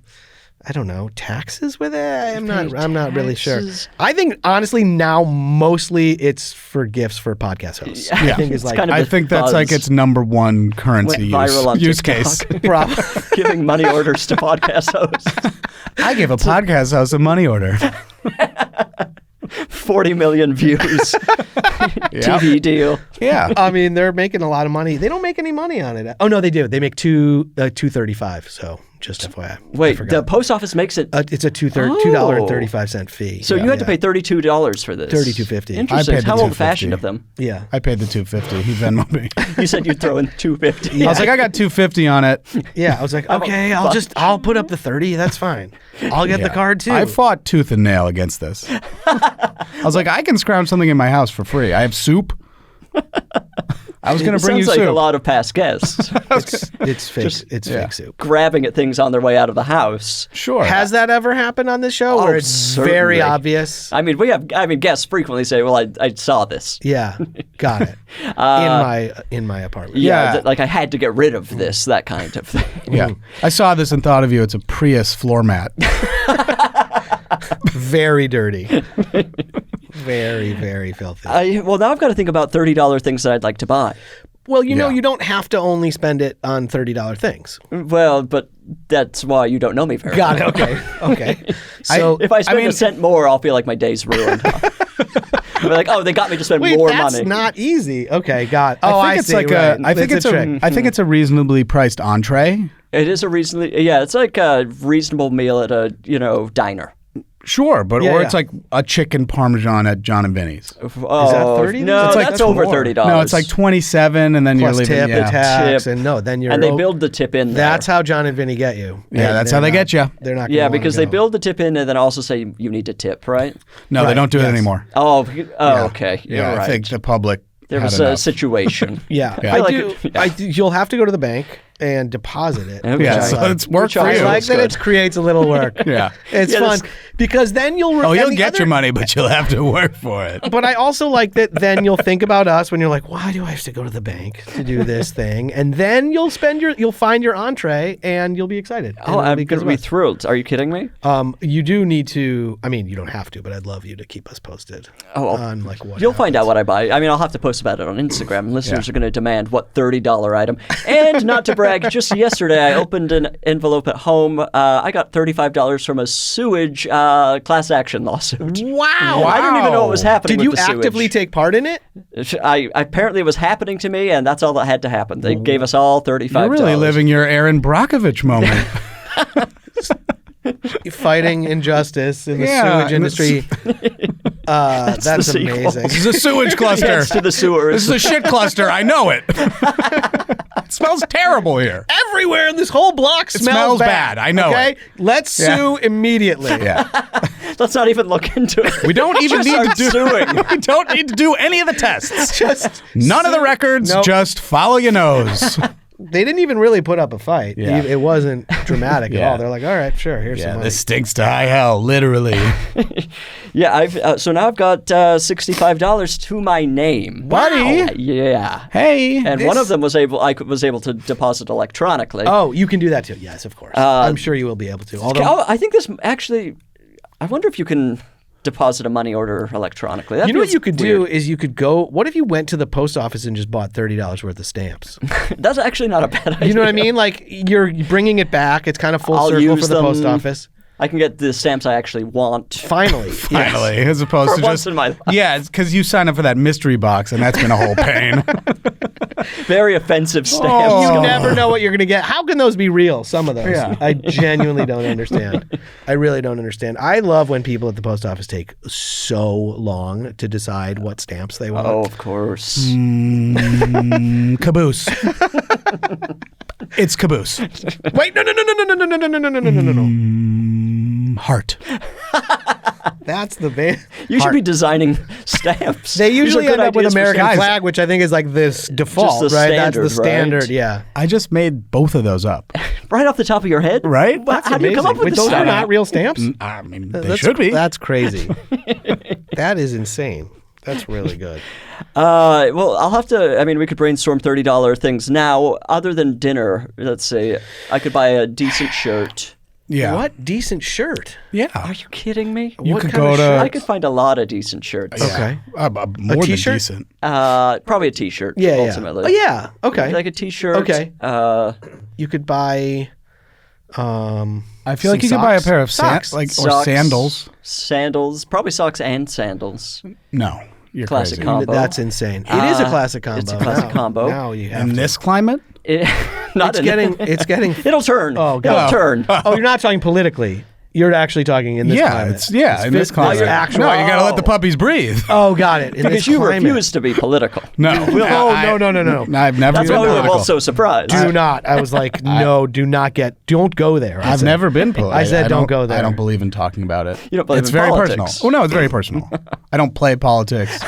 I don't know, taxes with it. I'm not really sure. taxes? I think honestly now mostly it's for gifts for podcast hosts. I think it's like kind of I the think that's like buzz. its number one currency Went viral on use TikTok. case. probably. Giving money orders to podcast hosts. I gave a podcast host a money order. 40 million views. TV deal. Yeah. I mean, they're making a lot of money. They don't make any money on it. Oh no, they do. They make $2.35. So just FYI. I Wait, forgot. the post office makes it. It's a $2.35 fee. So you had to pay $32 for this. $32.50. Interesting. I paid the How old-fashioned $2.50. of them. Yeah. I paid the $2.50. He Venmoed me. You said you'd throw in $2.50. I was like, I got $2.50 on it. Yeah. I was like, okay, I'll put up the 30. That's fine. I'll get the card too. I fought tooth and nail against this. I was like, I can scrounge something in my house for free. I have soup. I was going to bring you Sounds like soup. a lot of past guests It's fake. It's fake soup. grabbing at things on their way out of the house. Sure. Has that ever happened on this show where it's very certainly. obvious? I mean, guests frequently say, "Well, I saw this." Yeah, got it. In my apartment. Yeah, Yeah. like I had to get rid of this, that kind of thing. Yeah. I saw this and thought of you. It's a Prius floor mat. Very dirty. Very, very filthy. Well, now I've got to think about $30 things that I'd like to buy. Well, you know, Yeah. you don't have to only spend it on $30 things. Well, but that's why you don't know me very well. Got it. Okay. Okay. So If I spend mean- a cent more, I'll feel like my day's ruined. I'll be like, oh, they got me to spend wait, more that's money. not easy. Okay, got it. Oh, Oh, I think it's see, like right. I think it's a trick. I think it's a reasonably priced entree. It is a reasonably, yeah, it's like a reasonable meal at a, diner. Sure, but Yeah, or yeah. it's like a chicken parmesan at John and Vinny's. Oh, 30? No, It's like that's over more. $30. No, it's like 27, and then Plus you're leaving. tip and Yeah, tax, Tip. and no, then you're. and they build the tip in there. That's how John and Vinny get you. Yeah, that's how they get you. They're not. Yeah, gonna wanna because they go. build the tip in and then also say you need to tip, right? No, they Right, don't do it yes. anymore. Oh, okay. Yeah, You're right. I think the public there had was a enough. situation. Yeah, Yeah. I feel I like do. it- yeah. You'll have to go to the bank. and deposit it. Okay. which Yeah, I so like. it's work for I you. like that good. it creates a little work. Yeah. It's Yeah, fun this- because then you'll. Oh, and you'll the get other- your money, but you'll have to work for it. But I also like that then you'll think about us when you're like, why do I have to go to the bank to do this thing? And then you'll find your entree and you'll be excited. And Oh, it'll I'm be going because to be of us. thrilled. Are you kidding me? You do need to. I mean, you don't have to, but I'd love you to keep us posted on like what. You'll find happens. out what I buy. I mean, I'll have to post about it on Instagram. And listeners are going to demand what $30 item. And not to brag, just yesterday I opened an envelope at home. I got $35 from a sewage class action lawsuit. Wow! I didn't even know what was happening. Did you with the actively sewage. take part in it? I apparently it was happening to me, and that's all that had to happen. They gave us all $35. You're really living your Aaron Brockovich moment. Fighting injustice in the Yeah, sewage and industry. That's the sequel. amazing. This is a sewage cluster. Gets to the sewers. This is a shit cluster. I know it. It smells terrible here. Everywhere in this whole block smells bad. I know Okay, it. let's sue immediately. Yeah. Let's not even look into it. We don't even Just need to start do suing. We don't need to do any of the tests. Just None of the records. Nope. Just follow your nose. They didn't even really put up a fight. Yeah. It wasn't dramatic at Yeah. all. They're like, all right, sure, here's some Yeah, money. this stinks to high hell, literally. Yeah, I've so now I've got $65 to my name, Buddy. Yeah, Hey. and one of them was able to deposit electronically. Oh, you can do that too. Yes, of course. I'm sure you will be able to. Although, Oh, I think this actually. I wonder if you can deposit a money order electronically. That you know what feels you could weird. do is you could go. What if you went to the post office and just bought $30 worth of stamps? That's actually not a bad idea. You know what I mean? Like you're bringing it back. It's kind of full I'll circle use for the them. post office. I can get the stamps I actually want. Finally, yes. Finally, as opposed For to once just in my life. yeah, it's because you sign up for that mystery box, and that's been a whole pain. Very offensive stamps. You Oh. never know what you're going to get. How can those be real? Some of those. Yeah. I genuinely don't understand. I really don't understand. I love when people at the post office take so long to decide what stamps they want. Oh, of course. Caboose. It's caboose. Wait, no. Heart. That's the band. You should be designing stamps. They These are usually good end up with ideas for American stamps. flag, which I think is like this default, Just the right? That's the standard, right? standard, yeah. I just made both of those up. Right off the top of your head? Right? Well, how do you come up with Wait, this those are stuff? not real stamps? I mean, they That's- should be. That's crazy. That is insane. That's really good. Well, I'll have to. I mean, we could brainstorm $30 things now. Other than dinner, let's say I could buy a decent shirt. Yeah. What decent shirt? Yeah. Are you kidding me? You What could kind go of to. shirt? I could find a lot of decent shirts. Okay. More than t-shirt? decent. Probably a T-shirt. Yeah, ultimately. yeah. Oh, yeah. Okay. Like a T-shirt. Okay. You could buy. I feel like you could buy a pair of socks. or Socks, sandals. Sandals. Probably socks and sandals. No, you're Classic crazy. combo. That's insane. It is a classic combo. it's a classic now. combo. Now you have In to. this climate, Not It's in- getting. It's getting. It'll turn. Oh, It'll God. turn. Oh, you're not talking politically. You're actually talking in this climate. in this climate. actual- No, you got to let the puppies breathe. Oh, got it. In Because this you climate. refuse to be political. No. Oh, no. I've never That's been why we were political. both so surprised. Do not. I was like, no, don't go there. I I've said. never been political. I said don't go there. I don't believe in talking about it. You don't believe it's in very politics. personal. Oh no, it's very personal. I don't play politics.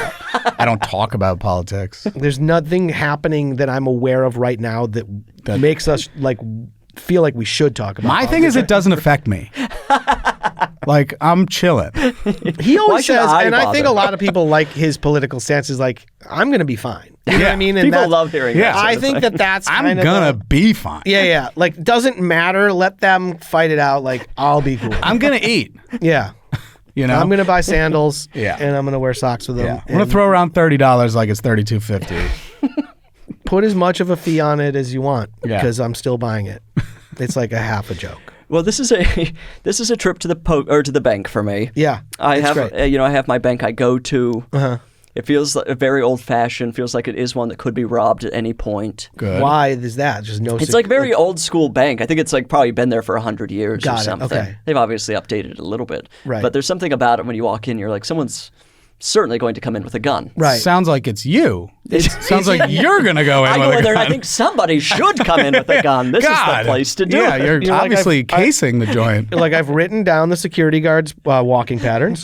I don't talk about politics. There's nothing happening that I'm aware of right now that makes us like feel like we should talk about. My thing is, it doesn't affect me. Like I'm chilling. He Why always should says, I and I think bother? a lot of people like his political stance. Is like, I'm going to be fine. You know what I mean? And People that's- love hearing Yeah. that. sort I of think thing. that that's I'm kind of gonna be fine. yeah. Like, doesn't matter. Let them fight it out. Like, I'll be cool. I'm gonna eat. Yeah. You know. I'm going to buy sandals. Yeah. And I'm going to wear socks with them. Yeah. I'm gonna and throw around $30 like it's $32.50. put as much of a fee on it as you want Yeah. because I'm still buying it. It's like a half a joke. Well, this is a trip to the bank for me. Yeah. I it's have great. I have my bank I go to. Uh-huh. It feels like very old fashioned. Feels like it is one that could be robbed at any point. Good. Why is that? Just no. It's like very old school bank. I think it's like probably been there for 100 years Got or it, something. okay. They've obviously updated it a little bit. Right. But there's something about it when you walk in, you're like, someone's certainly going to come in with a gun. Right. Sounds like it's you. It sounds like you're going to go in I with go a in there gun. and I think somebody should come in with a gun. This is the place to do yeah, it. you're You know, like obviously casing the joint. Like I've written down the security guards' walking patterns.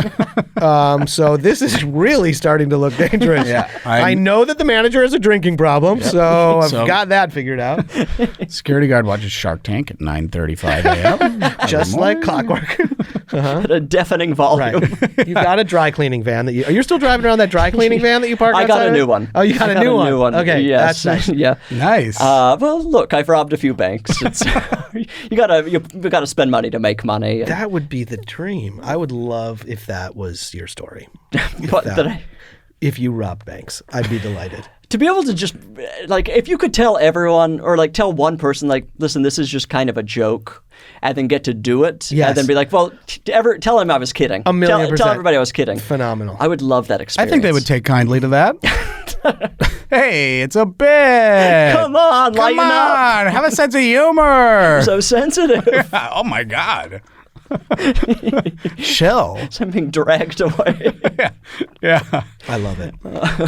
So this is really starting to look dangerous. Yeah, I know that the manager has a drinking problem, so I've So- got that figured out. Security guard watches Shark Tank at 9:35 a.m. Just like clockwork. At a deafening volume. Right. You got a dry cleaning van that you. Are you still driving around that dry cleaning van that you parked? I got outside a of? new one. Oh, you got a new one. Okay, yes. that's nice. Yeah. Nice. Well, look, I've robbed a few banks. It's, you gotta spend money to make money. That would be the dream. I would love if that was your story. If you robbed banks, I'd be delighted. To be able to just, like, if you could tell everyone, or like tell one person, like, listen, this is just kind of a joke, and then get to do it, Yes. and then be like, well, tell him I was kidding. 1,000,000%. Tell everybody I was kidding. Phenomenal. I would love that I experience. think they would take kindly to that. Hey, it's a bit. Come on, Come lighten up. on, have a sense of humor. So sensitive. Oh my God. Chill. I'm being dragged away. Yeah. I love it.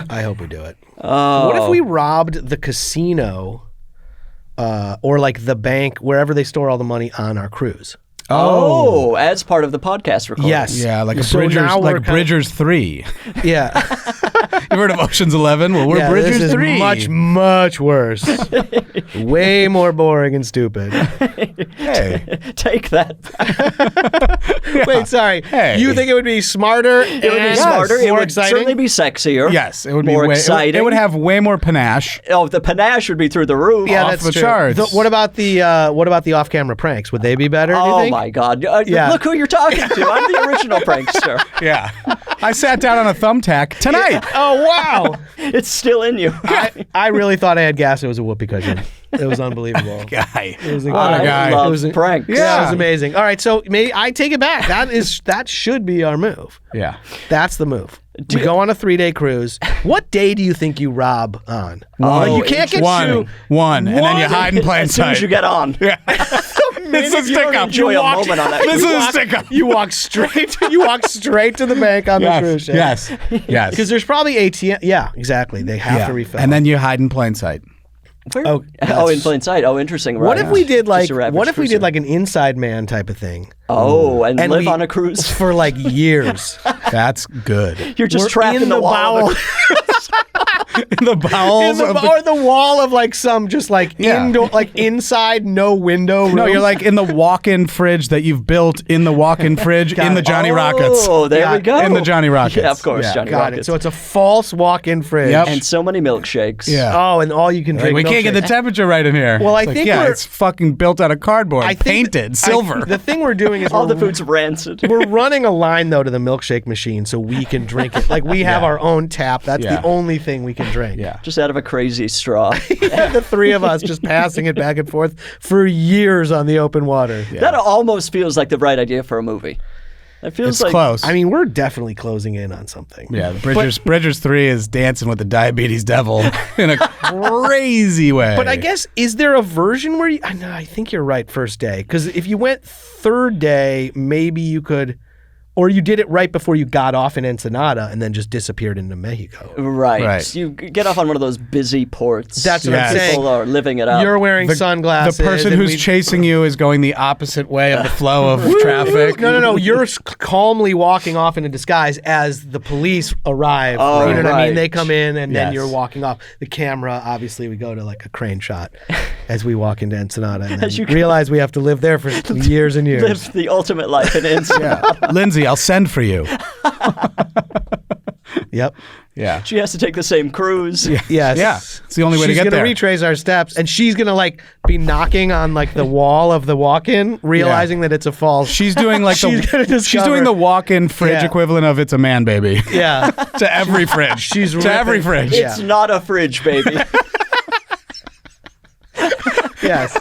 I hope we do it. What if we robbed the casino or like the bank, wherever they store all the mony on our cruise? Oh, as part of the podcast recording. Yes. Yeah, like a So Bridger's, now we're like kind of- Bridger's 3. Yeah. You've heard of Ocean's 11? Well, we're Yeah, Bridger's this is 3. much, much worse. Way more boring and stupid. Hey. Take that. Wait, sorry. Hey. You think it would be smarter? It would be and smarter. It more would exciting? certainly be sexier. Yes, it would more be way, exciting. It would have way more panache. Oh, the panache would be through the roof. Yeah, off that's the true. charts. What about the off-camera pranks? Would they be better? do you Oh think? my God! Yeah. Look who you're talking to. I'm the original prankster. Yeah. I sat down on a thumbtack tonight. Oh wow! It's still in you. I really thought I had gas. It was a whoopee cushion. It was unbelievable. Guy. It was What a incredible. guy. I love It was- pranks. Yeah, it was amazing. All right, so I take it back. That should be our move. Yeah. That's the move. We go on a 3-day cruise. What day do you think you rob on? One. You can't get One. And then you hide in plain As soon sight. as you get on. Yeah. It's a You don't stick up. enjoy a moment on that. This You is a walk- stick up. You walk straight. You walk straight to the bank on the cruise ship. Yes. Yes. Because there's probably ATM. Yeah, exactly. They have to refill. And then you hide in plain sight. Where? Oh, Oh, in plain sight. Oh, interesting. what Right. if we did like? Just your average What if we cruiser. did like an Inside Man type of thing Oh, and live we- on a cruise? for like years? That's good. You're just We're trapped in the wall. bowel. of In the bowels of or the wall of like some just like indoor, like inside, no window room. No, you're like in the walk-in fridge that you've built in the walk-in fridge in the Johnny Rockets. Oh, there we go. In the Johnny Rockets. Yeah, of course, Yeah. Johnny got Rockets. it. So it's a false walk-in fridge. Yep. And so many milkshakes. Yeah. Oh, and all you can Like, drink. we can't get the milkshakes. temperature right in here. Well, I It's like, think yeah, we're- it's fucking built out of cardboard, I think painted silver. the thing we're doing is All we're, the food's rancid. we're running a line though to the milkshake machine so we can drink it. Like we have our own tap. That's Yeah. the only thing we can drink. yeah. Just out of a crazy straw. The three of us just passing it back and forth for years on the open water. That almost feels like the right idea for a movie. It feels It's like close. I mean, we're definitely closing in on something. Yeah, the Bridger's 3 is dancing with the diabetes devil in a crazy way. But I guess, is there a version where you, no, I think you're right, first day. Because if you went third day, maybe you could, or you did it right before you got off in Ensenada and then just disappeared into Mexico. Right. Right. You get off on one of those busy ports. That's what I'm People saying. are living it up. You're wearing sunglasses. the person and who's we- chasing you is going the opposite way of the flow of traffic. No. You're calmly walking off in a disguise as the police arrive. Oh, you know what I mean? right. They come in and then Yes. you're walking off. The camera, obviously, we go to like a crane shot as we walk into Ensenada and As you then realize we have to live there for years and years. Live the ultimate life in Ensenada. Yeah. Lindsay, I'll send for you. Yep. Yeah. She has to take the same cruise. Yes. Yeah. It's the only way to She's get gonna there. retrace our steps, and she's gonna like be knocking on like the wall of the walk-in, realizing that it's a false. She's doing like She's gonna she's discover- doing the walk-in fridge Yeah. equivalent of it's a man baby. Yeah. To every fridge. She's to every ripping- fridge. Yeah. It's not a fridge, baby. Yes.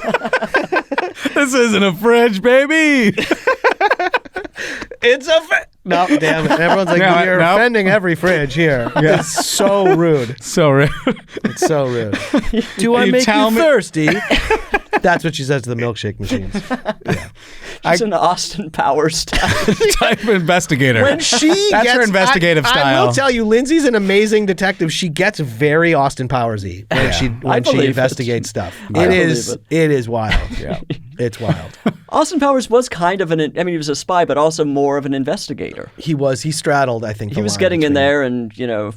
This isn't a fridge, baby. It's a. No, damn it! Everyone's like, No, you're no. offending every fridge here. Yeah. It's so rude. So rude. It's so rude. Do I You make tell you me- thirsty? That's what she says to the milkshake machines. She's an Austin Powers type of investigator. When she That's gets, her investigative I style. will tell you, Lindsay's an amazing detective. She gets very Austin Powers-y when she investigates stuff. It is wild. Yeah. It's wild. Austin Powers was kind of he was a spy, but also more of an investigator. He straddled, I think. He was getting in there and,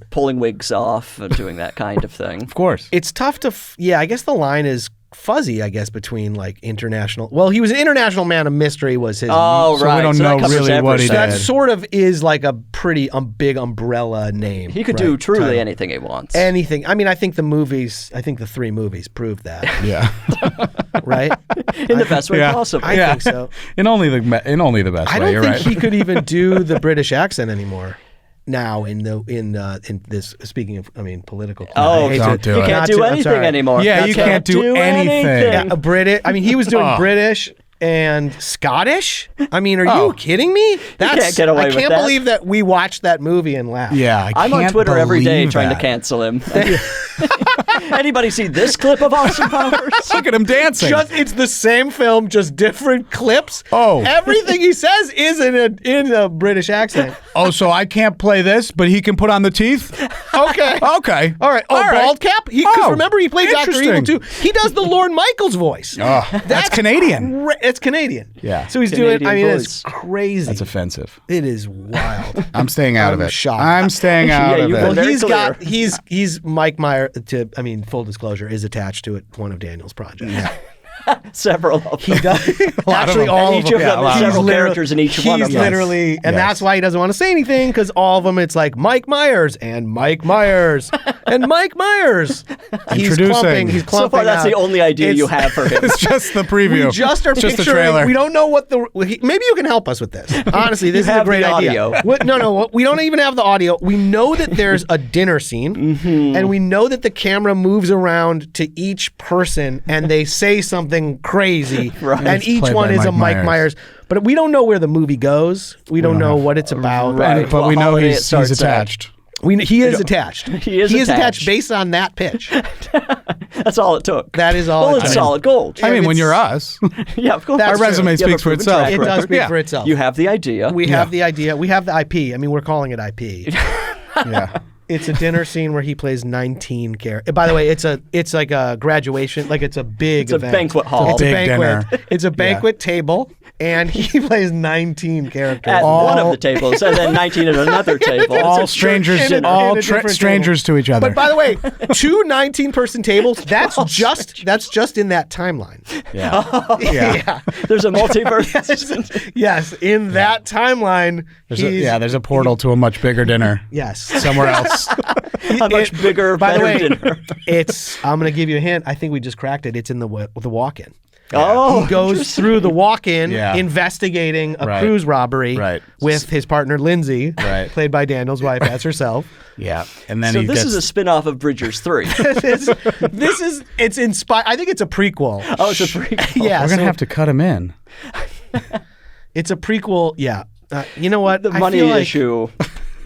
pulling wigs off and doing that kind of thing. Of course. It's tough to, I guess the line is fuzzy, I guess, between like international. Well, he was an international man of mystery was his. Oh, so right. we don't know really what he did. That sort of is like a pretty big umbrella name. He could do truly anything he wants. Anything. I mean, I think the 3 movies proved that. Yeah. Right? In the best way possible. I think so. In only the best way. I don't You're think right. he could even do the British accent anymore. Now in this, speaking of political. Oh, don't do you it. can't do anything anymore. Yeah, you can't do anything. Yeah, British. I mean, he was doing British and Scottish. I mean, are you kidding me? Can't get away with I can't that. believe that we watched that movie and laughed. Yeah, I'm on Twitter every day believe trying to that. cancel him. Anybody see this clip of Austin Powers? Look at him dancing. It's the same film, just different clips. Oh. Everything he says is in a British accent. Oh, so I can't play this, but he can put on the teeth? Okay. Okay. All right. Oh, All right. bald cap? Because remember, he played Dr. Evil Interesting. too. He does the Lorne Michaels voice. Oh, that's Canadian. It's Canadian. Yeah. So he's Canadian doing, voice. it's crazy. That's offensive. It is wild. I'm staying out of I'm it. shocked. I'm staying out Yeah, of you it. will Very He's clear. got he's Mike Meyer full disclosure, is attached to it, one of Daniel's projects. Yeah. Several of them. He does actually them. all And of each of them. them has He's several literally- characters in each one of he's them. literally, and Yes. that's why he doesn't want to say anything, because all of them it's like Mike Myers and Mike Myers and Mike Myers. Introducing. He's clumping So far, that's out. the only idea you It's- have for him. It's just the preview. We just are It's just the picturing. trailer. We don't know what maybe you can help us with this. Honestly, this is a have great the idea. audio. No, we don't even have the audio. We know that there's a dinner scene, and we know that the camera moves around to each person, and they say something crazy, Right. and each played one by is a Mike Mike Myers. Myers. But we don't know where the movie goes. We don't know what it's about. Right. But we What know holiday it he's starts at. attached. He is attached. He is attached attached. based on that pitch. That's all it took. That is all. Well, it it's took. solid gold. I mean, when it's- you're us, Yeah, of course. Our That's resume true. You have speaks a for proven itself. track It does record. speak Yeah. for itself. You have the idea. We have the idea. We have the IP. I mean, we're calling it IP. yeah. It's a dinner scene where he plays 19 characters. By the way, it's like a graduation, like it's a big It's a event. banquet hall. It's a Big banquet. dinner. It's a banquet table, and he plays 19 characters. At one of the tables, and then 19 at another table. All It's a strangers, church dinner. all in a different strangers to each other. But by the way, 2 19-person tables, that's just in that timeline. yeah. Yeah. There's a multiverse. Yes, in that timeline, There's a portal to a much bigger dinner yes. somewhere else. A much bigger, By the better way, dinner. I'm going to give you a hint. I think we just cracked it. It's in the walk-in. Oh, He goes through the walk-in, Yeah. investigating a Right. cruise robbery Right. with his partner Lindsay, Right. played by Daniel's wife as herself. Yeah. And then So he this gets is a spin-off of Bridger's 3. It's inspired. I think it's a prequel. Oh, it's a prequel. Yeah, we're going to so have to cut him in. it's a prequel. Yeah. You know what? The I money feel like issue.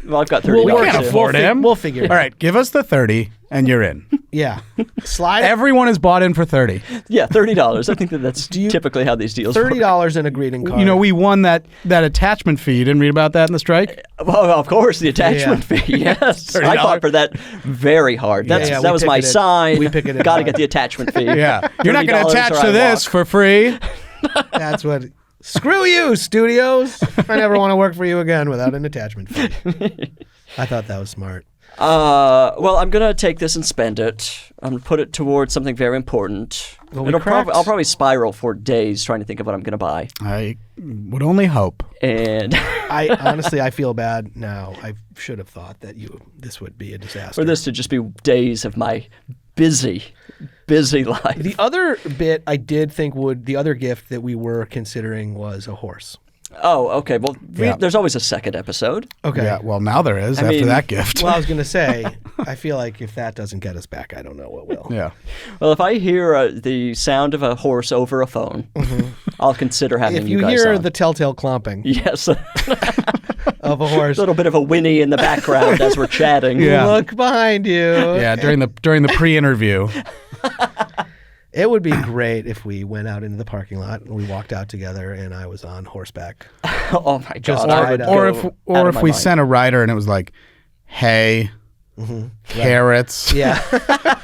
Well, I've got $30. We'll work can't it. afford him. We'll figure it All out. right, give us the 30 and you're in. Yeah. Slide it. Everyone is bought in for 30. Yeah, $30. I think that's typically how these deals work. $30 and a greeting card. You know, we won that attachment fee. You didn't read about that in the strike? Well, of course, the attachment fee. Yes, I fought for that very hard. That's, Yeah, that we was my picketed. sign. We picketed Got to hard. get the attachment fee. Yeah. You're not going $30 to attach or to I this walk. for free. That's what. Screw you, studios. I never want to work for you again without an attachment fee. I thought that was smart. Well, I'm going to take this and spend it. I'm going to put it towards something very important. Well, we cracked. I'll probably spiral for days trying to think of what I'm going to buy. I would only hope. And I honestly, I feel bad now. I should have thought that this would be a disaster. for this to just be days of my busy life. The other bit I did think the other gift that we were considering was a horse. Oh, okay. Well, Yeah. there's always a second episode. Okay. Yeah, well, now there is after mean- that gift. Well, I was going to say, I feel like if that doesn't get us back, I don't know what will. Yeah. Well, if I hear the sound of a horse over a phone, I'll consider having If you you guys hear on. the telltale clomping Yes, a of a horse, little bit of a whinny in the background as we're chatting. Yeah. look behind you. Yeah, during the pre-interview. It would be great if we went out into the parking lot and we walked out together and I was on horseback. Oh my Just God! right Or out if we sent a rider and it was like, hay, carrots, Yeah.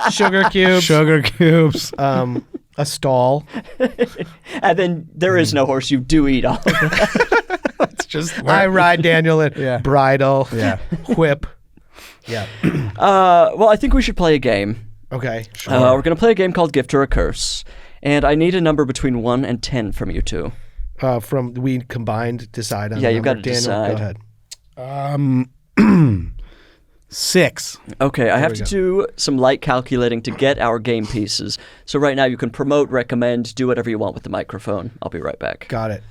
Sugar cubes. sugar cubes. A stall. and then there is no horse. You do eat all of it. It's just I ride Daniel and Yeah. bridle. Yeah. Whip. Yeah. Well, I think we should play a game. Okay. Sure. We're going to play a game called Gift or a Curse. And I need a number between 1 and 10 from you two. We combined decide on. Yeah, the you've number. got to Daniel, decide. Go ahead. 6. Okay, I have to do some light calculating to get our game pieces. So right now you can promote, recommend, do whatever you want with the microphone. I'll be right back. Got it.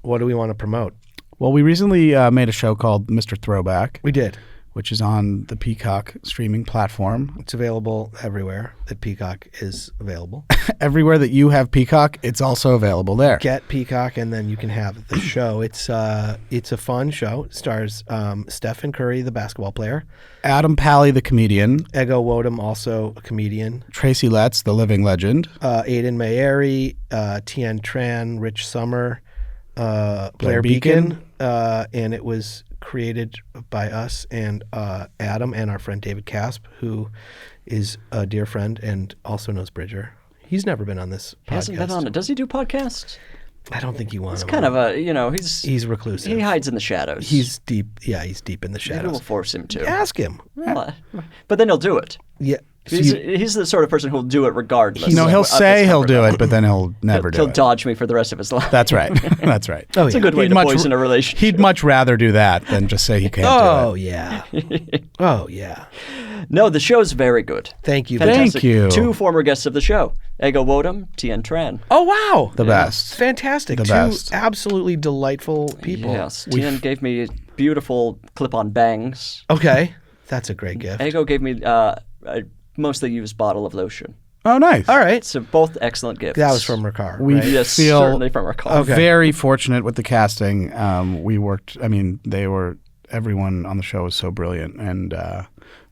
What do we want to promote? Well, we recently made a show called Mr. Throwback, We did. which is on the Peacock streaming platform. It's available everywhere that Peacock is available. Everywhere that you have Peacock, it's also available there. Get Peacock, and then you can have the show. It's a fun show. It stars Stephen Curry, the basketball player, Adam Pally, the comedian, Ego Wodum, also a comedian, Tracy Letts, the living legend, Aiden Mayeri, Tien Tran, Rich Summer, Blair Beacon. Beacon, and it was created by us and Adam and our friend David Casp, who is a dear friend and also knows Bridger. He's never been on this podcast. He hasn't been on it. Does he do podcasts? I don't think he wants. He's kind of a, He's reclusive. he hides in the shadows. He's deep. Yeah, he's deep in the Maybe we'll shadows. force him to. Ask him. Well, but then he'll do it. Yeah. He's the sort of person who'll do it regardless. he'll of his say he'll comfort do level. it, but then he'll never do He'll it. dodge me for the rest of his life. That's right. That's right. Oh, It's a yeah. good way He'd to much- poison a relationship. He'd much rather do that than just say he can't Oh do it. yeah. Oh yeah. No, the show's very good. Thank you. Fantastic. Thank you. 2 former guests of the show, Ego Wodum, Tien Tran. Oh wow. The best. Fantastic. The Two best. absolutely delightful people. Yes, Tien gave me beautiful clip-on bangs. Okay. That's a great gift. Ego gave me a mostly used bottle of lotion. Oh, nice. All right. So both excellent gifts. That was from her car. We right? Yes, feel certainly from our call. Okay. very fortunate with the casting. Everyone on the show was so brilliant and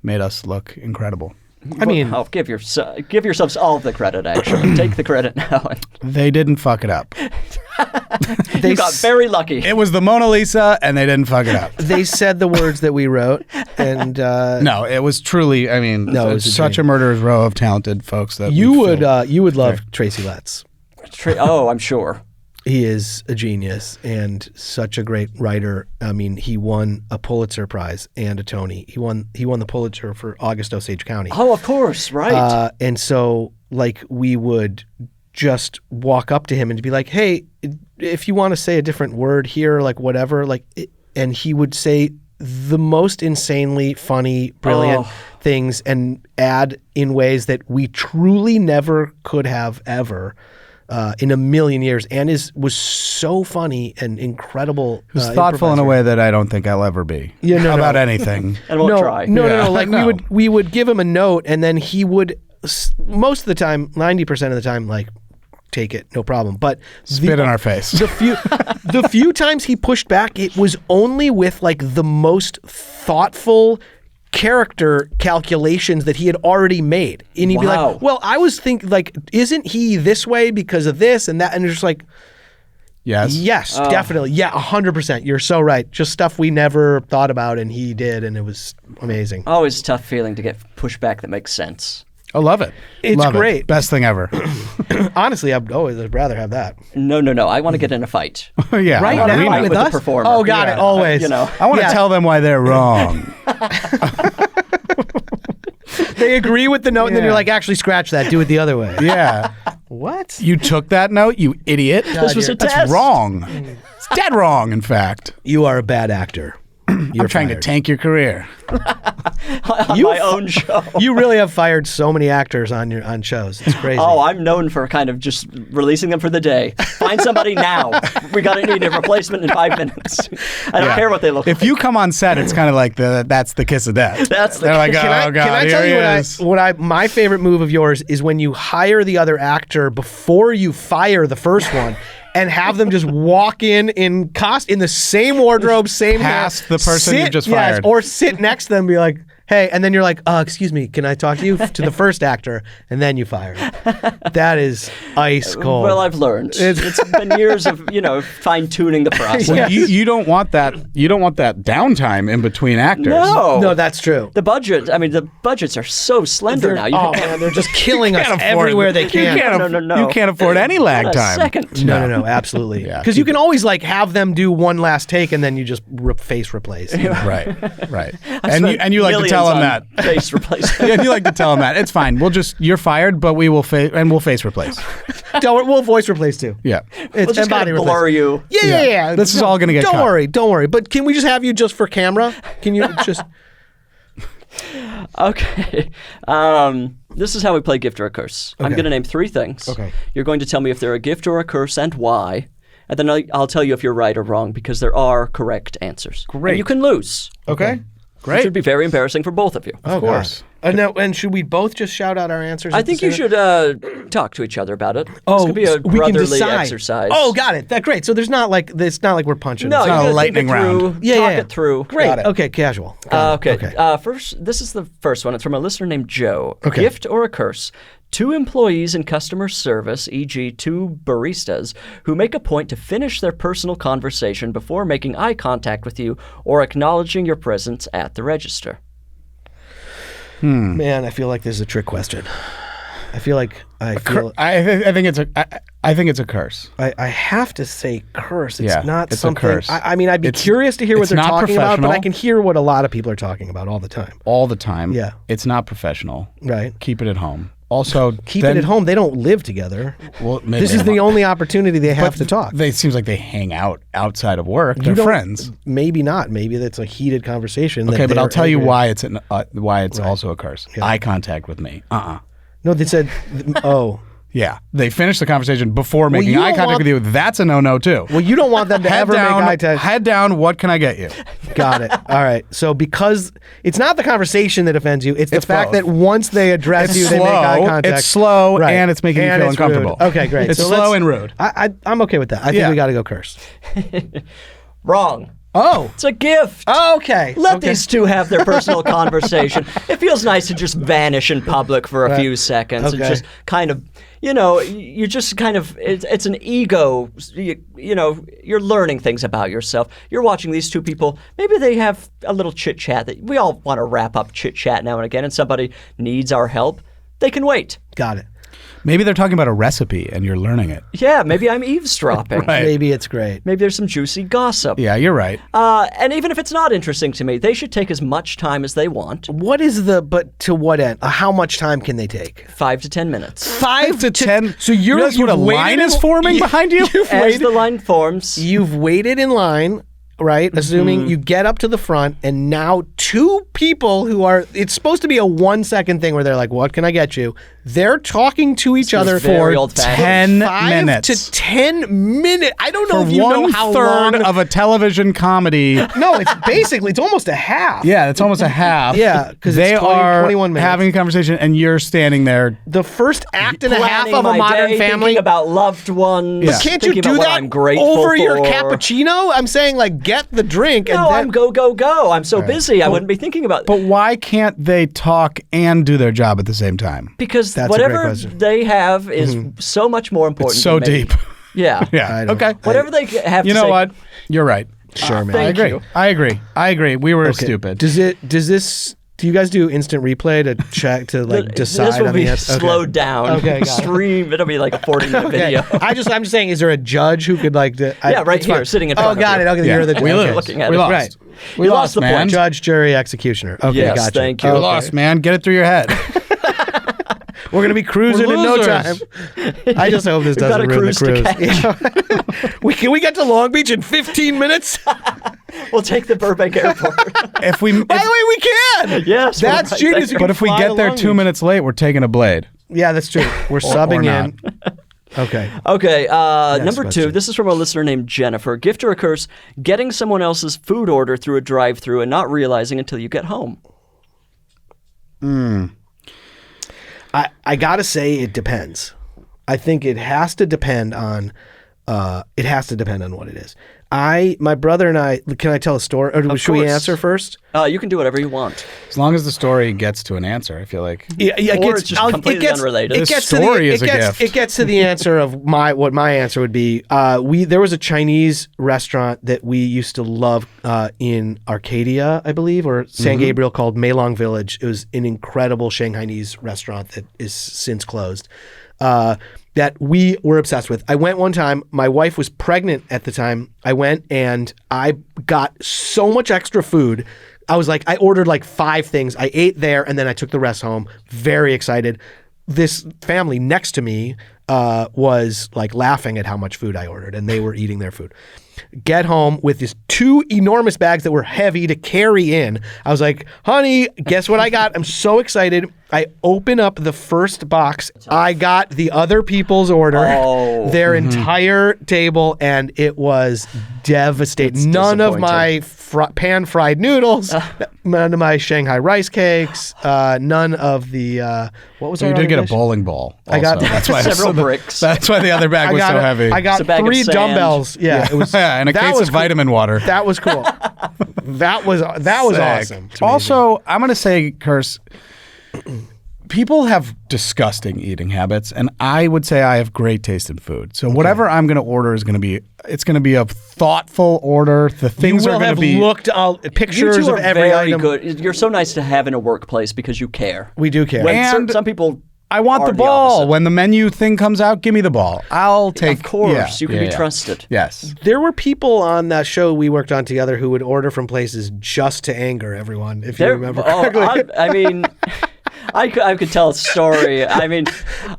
made us look incredible. I mean, Oh, give yourselves all the credit, actually. Take the credit now. They didn't fuck it up. You got very lucky. It was the Mona Lisa, and they didn't fuck it up. they said the words that we wrote, and No, it was truly. No, it was a such dream. a murderer's row of talented folks that you we would feel- you would love Tracy Letts. Oh, I'm sure. He is a genius and such a great writer. I mean, he won a Pulitzer Prize and a Tony. He won the Pulitzer for August Osage County. Oh, of course, right. And so, like, we would just walk up to him and be like, "Hey, if you want to say a different word here, like whatever," and he would say the most insanely funny, brilliant things and add in ways that we truly never could have ever. In a million years, and was so funny and incredible. He was thoughtful in a way that I don't think I'll ever be. Yeah, no, about no. anything. And we'll try. No. Like No. we would give him a note, and then he would most of the time, 90% of the time, like take it, no problem. But Spit in our face. the few times he pushed back, it was only with like the most thoughtful character calculations that he had already made. And he'd be Wow. like, well, I was thinking, like, isn't he this way because of this and that? And it's just like, Yes. yes, definitely. Yeah, 100%. You're so right. Just stuff we never thought about, and he did, and it was amazing. Always a tough feeling to get pushback that makes sense. I love it. It's Love it. great. Best thing ever. Honestly, I'd rather have that. No. I want to get in a fight. Yeah. Right I now know. with with the us? performer. Oh, got it. Yeah. Always. I want to Yeah. tell them why they're wrong. They agree with the note, and then Yeah. you're like, actually, scratch that. Do it the other way. Yeah. What? You took that note, you idiot. This was a That's test. wrong. It's dead wrong, in fact. You are a bad actor. I'm trying to tank your career. On my own show. You really have fired so many actors on shows. It's crazy. Oh, I'm known for kind of just releasing them for the day. Find somebody now. We need a replacement in 5 minutes. I don't Yeah. care what they look like. If you come on set, it's kind of like that's the kiss of death. That's the They're like, kiss. oh, God, Can I tell here you he is. my favorite move of yours is when you hire the other actor before you fire the first one and have them just walk in the same wardrobe, same hair, Past the person you just yes, fired. or sit next to them and be like, hey, and then you're like, excuse me, can I talk to you? To the first actor, and then you fire him. That is ice cold. Well, I've learned. It's been years of fine tuning the process. Well, you don't want that. You don't want that downtime in between actors. No, that's true. The budget. I mean, the budgets are so slender now. Man, they're just killing us everywhere they can. You can't afford any lag Not a time. second. No, absolutely. Yeah, Because you can always like have them do one last take and then you just face replace. Right. And you like to tell them that. Face replacement. Yeah, you like to tell them that. It's fine. You're fired, but we'll face replace. We'll voice replace too. Yeah. We'll just body kind of blur you. Yeah. This is all going to get Don't cut. Don't worry. But can we just have you just for camera? Can you just... Okay. This is how we play gift or a curse. I'm going to name 3 things. Okay. You're going to tell me if they're a gift or a curse and why. And then I'll tell you if you're right or wrong because there are correct answers. Great. And you can lose. Okay. It should be very embarrassing for both of you. Of course. And should we both just shout out our answers? I think you should talk to each other about it. Oh, this could be a we can brotherly decide. exercise. Oh, got it. That's great. So it's not like we're punching. No, It's you're not not a gonna lightning think it through, round. talk it through. great. Got it. Okay, casual. Got it. Okay. First, this is the first one. It's from a listener named Joe. Okay. Gift or a curse? 2 employees in customer service, e.g. 2 baristas, who make a point to finish their personal conversation before making eye contact with you or acknowledging your presence at the register. Man, I feel like this is a trick question. I feel like I think it's a curse. I have to say curse. It's Yeah, not it's a something. curse. I mean, I'd be It's- curious to hear what it's they're not talking about, but I professional. can hear what a lot of people are talking about all the time. All the time. Yeah. It's not professional. Right. Keep it at home. Also, Keep it at home. They don't live together. Well, maybe This is the only opportunity they have to talk. It seems like they hang out outside of work. You They're don't- friends. Maybe not. Maybe that's a heated conversation. Okay, that but I'll they're tell you angry. why it's also a curse. Eye contact with me. No, they said, oh. Yeah, they finish the conversation before making you eye don't contact want- with you. That's a no too. Well, you don't want them to ever make eye contact. Head down. What can I get you? Got it. All right. So because it's not the conversation that offends you, it's the fact both. that once they address you, they make eye contact. It's slow, Right. and it's making you And feel it's uncomfortable. rude. Okay, great. It's So slow let's- and rude. I'm okay with that. I think Yeah. we got to go curse. Wrong. Oh. It's a gift. Okay. Let Okay. these 2 have their personal conversation. It feels nice to just vanish in public for a few seconds and Okay. just kind of, you just kind of, it's an ego, you're learning things about yourself. You're watching these 2 people, maybe they have a little chit chat that we all want to wrap up chit chat now and again, and somebody needs our help. They can wait. Got it. Maybe they're talking about a recipe and you're learning it. Yeah, maybe I'm eavesdropping. Right. Maybe it's great. Maybe there's some juicy gossip. Yeah, you're right. And even if it's not interesting to me, they should take as much time as they want. What is but to what end? How much time can they take? 5 to 10 minutes. 5 to 10. So You realize what a line is forming behind you? As the line forms, You've waited in line, right? Assuming you get up to the front, and now 2 people who are, it's supposed to be a 1 second thing where they're like, what can I get you? They're talking to each other very for old-fashioned. 10 5 minutes. to 10 minutes. I don't know For if you know how 1/3 long. of a television comedy. No, it's basically, it's almost a half. Yeah, it's almost a half. Yeah, 'cause they it's 20 are 21 minutes. having a conversation and you're standing there. The first act and a half planning of a my Modern day, Family. thinking about loved ones. Yeah. Can't you thinking do about what that I'm grateful over your for. cappuccino? I'm saying, like, get the drink. No, and then, I'm go. I'm so busy. I wouldn't be thinking about But why can't they talk and do their job at the same time? because That's a great whatever question. they have is so much more important. It's so than me. deep. Yeah. Yeah. don't- Okay. Whatever they have to You know say. what? You're right. Sure, man. I Thank agree. you. I agree. We were Okay. stupid. Do you guys do instant replay to check to like decide This will on be the answer? Okay. slowed down. Okay, got it. Stream. It'll be like a 40-minute Okay. video. I'm just saying, is there a judge who could like? Yeah, right it's here, fine. sitting in Oh, front of got you. it. Okay, Yeah. you're the judge. We Okay. lose. Looking at We it. lost. Right. We You lost, lost the man. point. Judge, jury, executioner. Okay, Yes, gotcha. thank you. We Okay. lost, man. Get it through your head. We're gonna be cruising We're in no time. losers. I just hope this We've got doesn't a ruin the cruise to cruise. Can we get to Long Beach in 15 minutes? We'll take the Burbank Airport. If we, By the way, we can. Yes, we're that's right genius. there. You but can if we fly get to there Long 2 Beach. minutes late, we're taking a blade. Yeah, that's true. We're subbing in. Okay. Okay, number 2. question. This is from a listener named Jennifer. Gift or a curse, getting someone else's food order through a drive-thru and not realizing until you get home. I gotta say it depends. I think it has to depend on It has to depend on what it is. My brother and I, can I tell a story? Or should we answer first? You can do whatever you want. As long as the story gets to an answer, I feel like. Yeah, Or it's just completely unrelated. The story is a gift. It gets to the answer of what my answer would be. There was a Chinese restaurant that we used to love in Arcadia, I believe, or San Gabriel, called Meilong Village. It was an incredible Shanghainese restaurant that is since closed. That we were obsessed with. I went one time. My wife was pregnant at the time. I went and I got so much extra food. I was like, I ordered like 5 things. I ate there and then I took the rest home. Very excited. This family next to me was like laughing at how much food I ordered, and they were eating their food. Get home with these 2 enormous bags that were heavy to carry in. I was like, honey, guess what I got? I'm so excited. I open up the first box. I got the other people's order, their entire table, and it was devastating. None of my pan-fried noodles, none of my Shanghai rice cakes, none of the, what was So our you did get other dish? a bowling ball. I got that's why several bricks. That's why the other bag was so heavy. I got It's a bag of 3 sand. dumbbells. Yeah, it was. and a that case was of cool. vitamin water. That was cool. that was awesome. Also, I'm going to say, Curse, people have disgusting eating habits, and I would say I have great taste in food. So whatever I'm going to order is going to be, it's going to be a thoughtful order. The things you are will going have to be looked at You pictures two of are every very item. good. You're so nice to have in a workplace because you care. We do care. When And- some people I want are the ball. opposite. When the menu thing comes out, give me the ball. I'll take. Of course, yeah, you can yeah, be yeah. trusted. Yes. There were people on that show we worked on together who would order from places just to anger everyone, if you remember correctly. I mean, I could tell a story. I mean,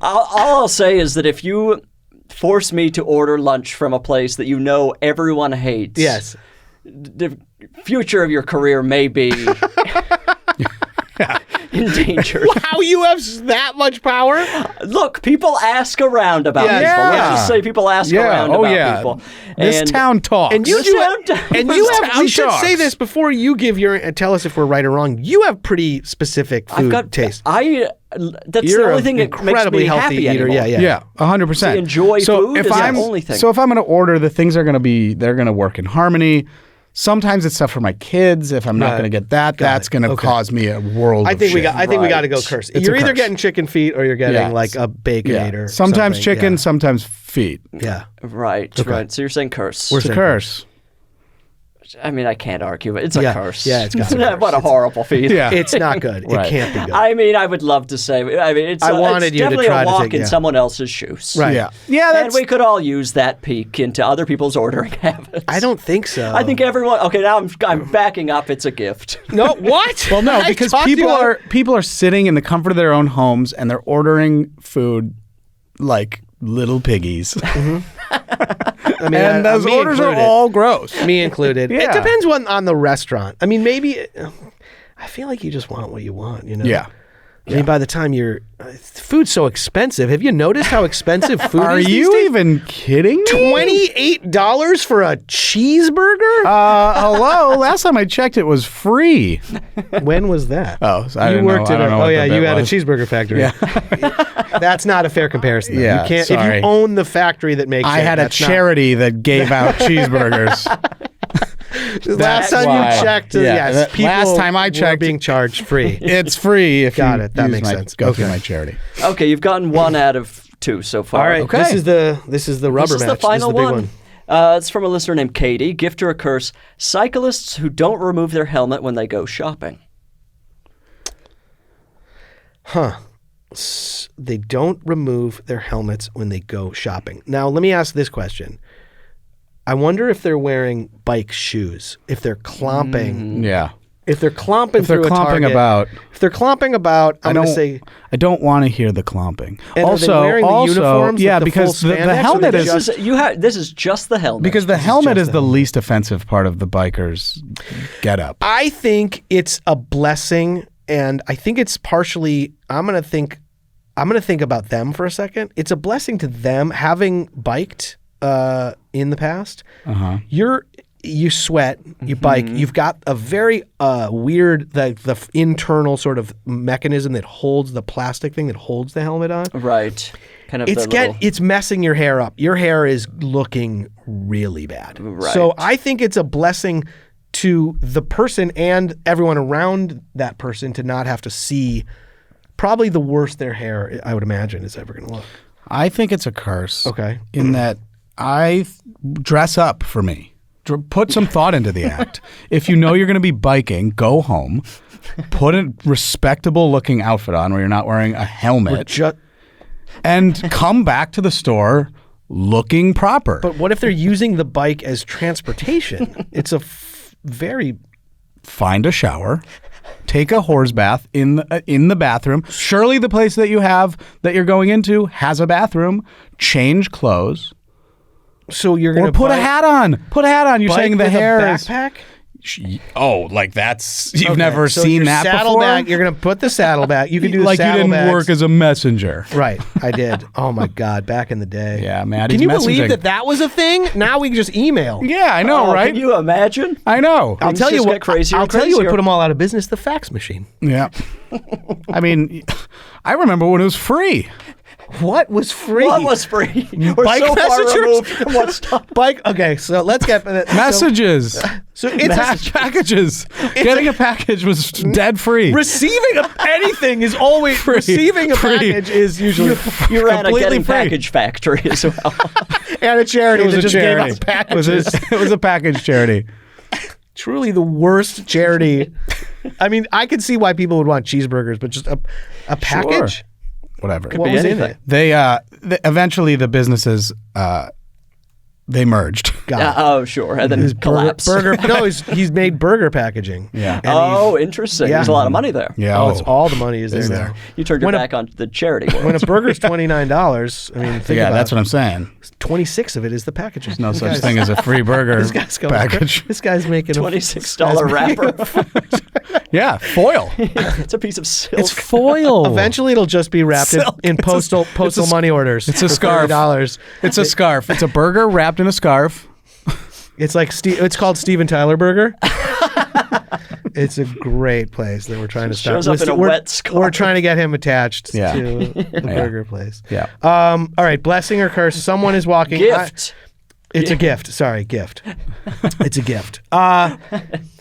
all I'll say is that if you force me to order lunch from a place that you know everyone hates, Yes. the future of your career may be endangered. Wow, you have that much power? Look, people ask around about Yeah. people. Yeah. Let's just say people ask Yeah. around Oh, about yeah. people. This And town talks. And you This do town- and you this have, town we should talks. say this before you give your, tell us if we're right or wrong. You have pretty specific food I've got taste. that's You're the only an thing that makes incredibly me healthy happy eater. anymore. Yeah. 100%. To enjoy food is the only thing. So if I'm going to order, the things are going to be, they're going to work in harmony. Sometimes it's stuff for my kids. If I'm not going to get that, that's going to cause me a world. I think of we shit. got. I think we got to go Right. curse. It's You're a either curse. getting chicken feet or you're getting Yes. like a baconator. Sometimes something. chicken, sometimes feet. Yeah. Right, right. So you're saying curse. It's a curse. I mean, I can't argue it. It's a Yeah. curse. Yeah, it's got to be a What a horrible feat. Yeah. It's not good. Right. It can't be good. I mean, I would love to say. I mean, it's, I wanted it's you to definitely try a to walk take- in yeah. someone else's shoes. Right. Yeah. Yeah, And that's we could all use that peek into other people's ordering habits. I don't think so. I think everyone. Okay, now I'm backing up. It's a gift. No. What? Well, no, I because talked to you people are sitting in the comfort of their own homes and they're ordering food like little piggies. I mean, And those me orders are included. all gross. Me included. It Yeah. depends on the restaurant. I mean, maybe. I feel like you just want what you want. You know. Yeah. I mean, by the time you're, food's so expensive. Have you noticed how expensive food Are is? these you days? even kidding me? $28 for a cheeseburger? Hello. Last time I checked, it was free. When was that? Oh, so I you didn't worked know. I in don't a. know Oh what yeah, the you bit had was. a cheeseburger factory. Yeah. That's not a fair comparison. Though. Yeah, You can't. sorry. If you own the factory that makes I it, had a that's not- charity that gave out cheeseburgers. Last time why. you checked, Yeah, yes, that- people last time I were checked- being charged free. It's free if Got you it. That use makes my- sense. Go through Okay. my charity. Okay, you've gotten 1 out of 2 so far. All right, Okay. this is the rubber This is match. the final this is the big one. It's from a listener named Katie. Gift or a curse: cyclists who don't remove their helmet when they go shopping. They don't remove their helmets when they go shopping. Now, let me ask this question. I wonder if they're wearing bike shoes, if they're clomping. Yeah. If they're clomping If they're through a clomping Target, about. if they're clomping about, I'm going to say, I don't want to hear the clomping. And are they also, wearing the uniforms, yeah, like the because full the spandex, or helmet they is just- This is just the helmet. because the helmet just is the the least offensive part of the biker's getup. I think it's a blessing, and I think it's partially. I'm going to think about them for a second. It's a blessing to them having biked in the past. you sweat, you bike, you've got a very weird, the internal sort of mechanism that holds the plastic thing that holds the helmet on. Right. Kind of It's messing your hair up. Your hair is looking really bad. Right. So I think it's a blessing to the person and everyone around that person to not have to see probably the worst their hair, I would imagine, is ever going to look. I think it's a curse. Okay. In that dress up for me. Put some thought into the act. If you know you're going to be biking, go home. Put a respectable looking outfit on where you're not wearing a helmet. And come back to the store looking proper. But what if they're using the bike as transportation? It's a very... Find a shower. Take a horse bath in the bathroom. Surely the place that you're going into has a bathroom. Change clothes. So you're going to put a hat on. Put a hat on. You're saying the hair a backpack? Like that's you've never seen that saddlebag, before. You're going to put the saddlebag. You can do the like you didn't work as a messenger. Right, I did. Oh my God, back in the day. Yeah, Maddie's Can you messaging. believe that was a thing? Now we can just email. Yeah, I know, right? Can you imagine? I know. I'll tell you what. Crazier I'll and tell you what crazier. put them all out of business. The fax machine. Yeah. I mean, I remember when it was free. What was free? What was free? We're Bike so far messengers? removed from what's Bike. Okay, so let's get Messages. So it's packages. Getting a package was dead free. receiving anything is always Free. receiving a Free. package is usually You ran a completely Getting free. Package factory as well. and a charity It was that a just charity. gave out packages. It was a package charity. Truly the worst charity. I mean, I could see why people would want cheeseburgers, but just a package. Whatever. What was in anything. it? They eventually the businesses they merged. Oh, sure. And then His collapse. burger. No, he's made burger packaging. Yeah. Oh, interesting. Yeah. There's a lot of money there. Yeah. Oh, it's all the money is there now. You turned your When a- back on the charity world. When a burger's $29, I mean, think Yeah, about that's it. what I'm saying. 26 of it is the packaging. No such thing as a free burger This guy's going, package. This guy's making $26 wrapper. Yeah, foil. It's a piece of silk. It's foil. Eventually, it'll just be wrapped Silk. in postal money orders. It's a for scarf. $30. It's a scarf. It's a burger wrapped in a scarf. It's like it's called Steven Tyler Burger. It's a great place that we're trying to start. Shows up in a we're, wet scarf. We're trying to get him attached Yeah. to the burger place. Yeah. All right, blessing or curse. Someone is walking. Gift. It's a gift. Sorry, gift. It's a gift. All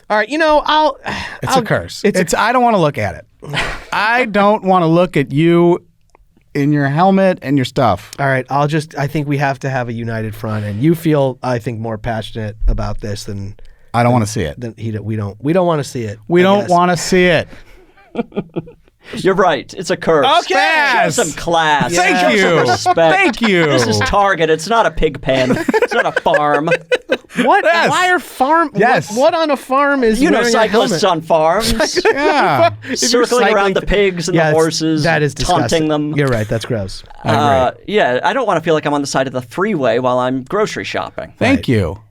right, I'll. It's a curse. It's I don't want to look at it. I don't want to look at you in your helmet and your stuff. All right, I think we have to have a united front, and you feel, I think, more passionate about this than I don't want to see it. we don't want to see it. We I don't guess. want to see it. You're right. It's a curse. Okay. Yes. Show some class. Thank Show you. some respect. Thank you. This is Target. It's not a pig pen. It's not a farm. What? Yes. Why are farm? Yes. What on a farm is You know, wearing a cyclists helmet? on farms, Yeah. If you're circling around cycling the pigs and Yeah, the it's- horses, that is disgusting. taunting them. You're right. That's gross. Yeah, I don't want to feel like I'm on the side of the freeway while I'm grocery shopping. Thank you.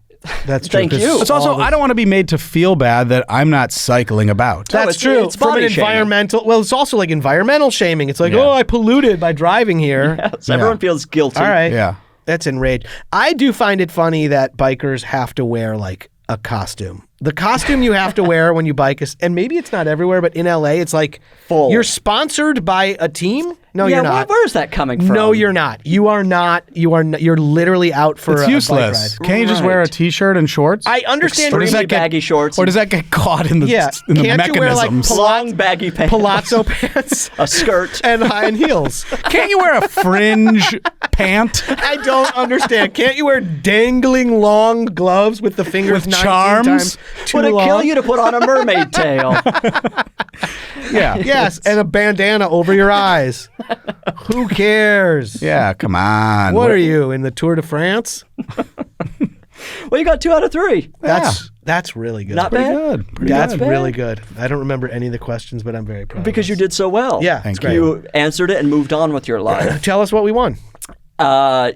That's true. Thank 'cause you. It's also, all the- I don't want to be made to feel bad that I'm not cycling about. That's it's- true. it's From an body shaming. environmental. Well, it's also like environmental shaming. It's like, Yeah. oh, I polluted by driving here. So everyone feels guilty. All right. Yeah. That's enraged. I do find it funny that bikers have to wear like a costume. The costume you have to wear when you bike is, and maybe it's not everywhere, but in LA, it's like Full. you're sponsored by a team. No, Yeah, you're not. where is that coming from? No, you're not. You are not. You're literally out for It's a useless. bike ride. Can't you just wear a Right. t-shirt and shorts? I understand. Or does Extremely that get- baggy shorts. Or does that get caught in the, Yeah. in the Can't you wear, like, mechanisms? long baggy pants, palazzo pants a skirt. and high heels. Can't you wear a fringe pant? I don't understand. Can't you wear dangling long gloves with the fingers With 19 charms? times too Would it long? kill you to put on a mermaid tail? Yeah. Yes, and a bandana over your eyes. Who cares? Yeah, come on. What are you in the Tour de France? Well, you got 2 out of 3. That's really good. Not Pretty bad. good. Pretty That's good. really good. I don't remember any of the questions, but I'm very proud. Because of you us. did so well. Yeah, Thank it's great. You answered it and moved on with your life. Tell us what we won.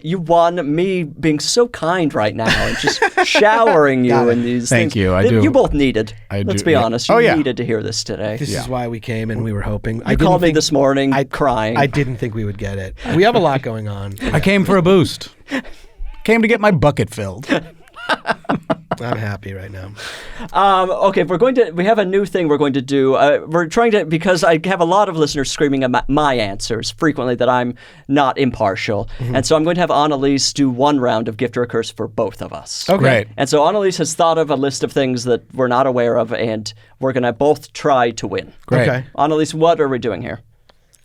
You won me being so kind right now and just showering you in these Thank things you. I that do. You both needed. I Let's do, be yeah. honest. You Oh, yeah. needed to hear this today. This is why we came, and we were hoping. You called me this morning crying. I didn't think we would get it. We have a lot going on. I came for a boost. Came to get my bucket filled. I'm happy right now. Okay, we have a new thing we're going to do. We're trying to, because I have a lot of listeners screaming at my answers frequently that I'm not impartial. And so I'm going to have Annalise do one round of gift or a curse for both of us. Okay. Great. And so Annalise has thought of a list of things that we're not aware of, and we're going to both try to win. Great. Okay. Annalise, what are we doing here?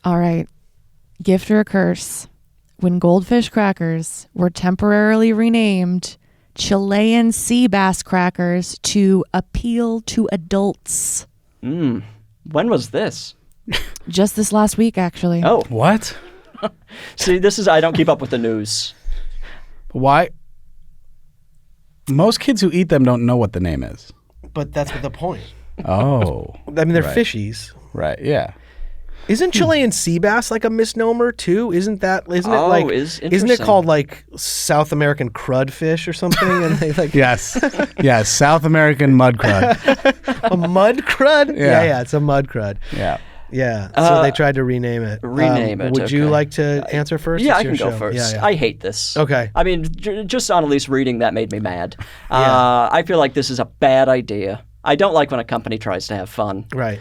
All right. Gift or a curse. When goldfish crackers were temporarily renamed Chilean sea bass crackers to appeal to adults. When was this? Just this last week, actually. Oh, What? see, I don't keep up with the news. Why? Most kids who eat them don't know what the name is. But that's the point. Oh. I mean, they're Right. fishies. Right, yeah. Isn't Chilean sea bass like a misnomer too? Isn't it like is isn't it interesting. called like South American crud fish or something? And they like Yes. Yes, South American mud crud. a mud crud? Yeah. Yeah, it's a mud crud. Yeah. Yeah. So they tried to rename it. Rename it, Would you okay. like to answer first? Yeah, It's I your can go show. first. Yeah, yeah. I hate this. Okay. I mean, just Annalise reading that made me mad. Yeah. I feel like this is a bad idea. I don't like when a company tries to have fun. Right.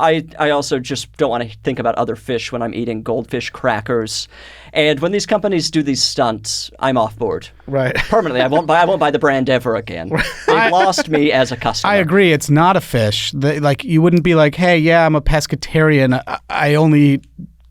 I also just don't want to think about other fish when I'm eating goldfish crackers. And when these companies do these stunts, I'm off board. Right. Permanently. I won't buy the brand ever again. They've lost me as a customer. I agree. It's not a fish. Like, you wouldn't be like, hey, yeah, I'm a pescatarian. I only eat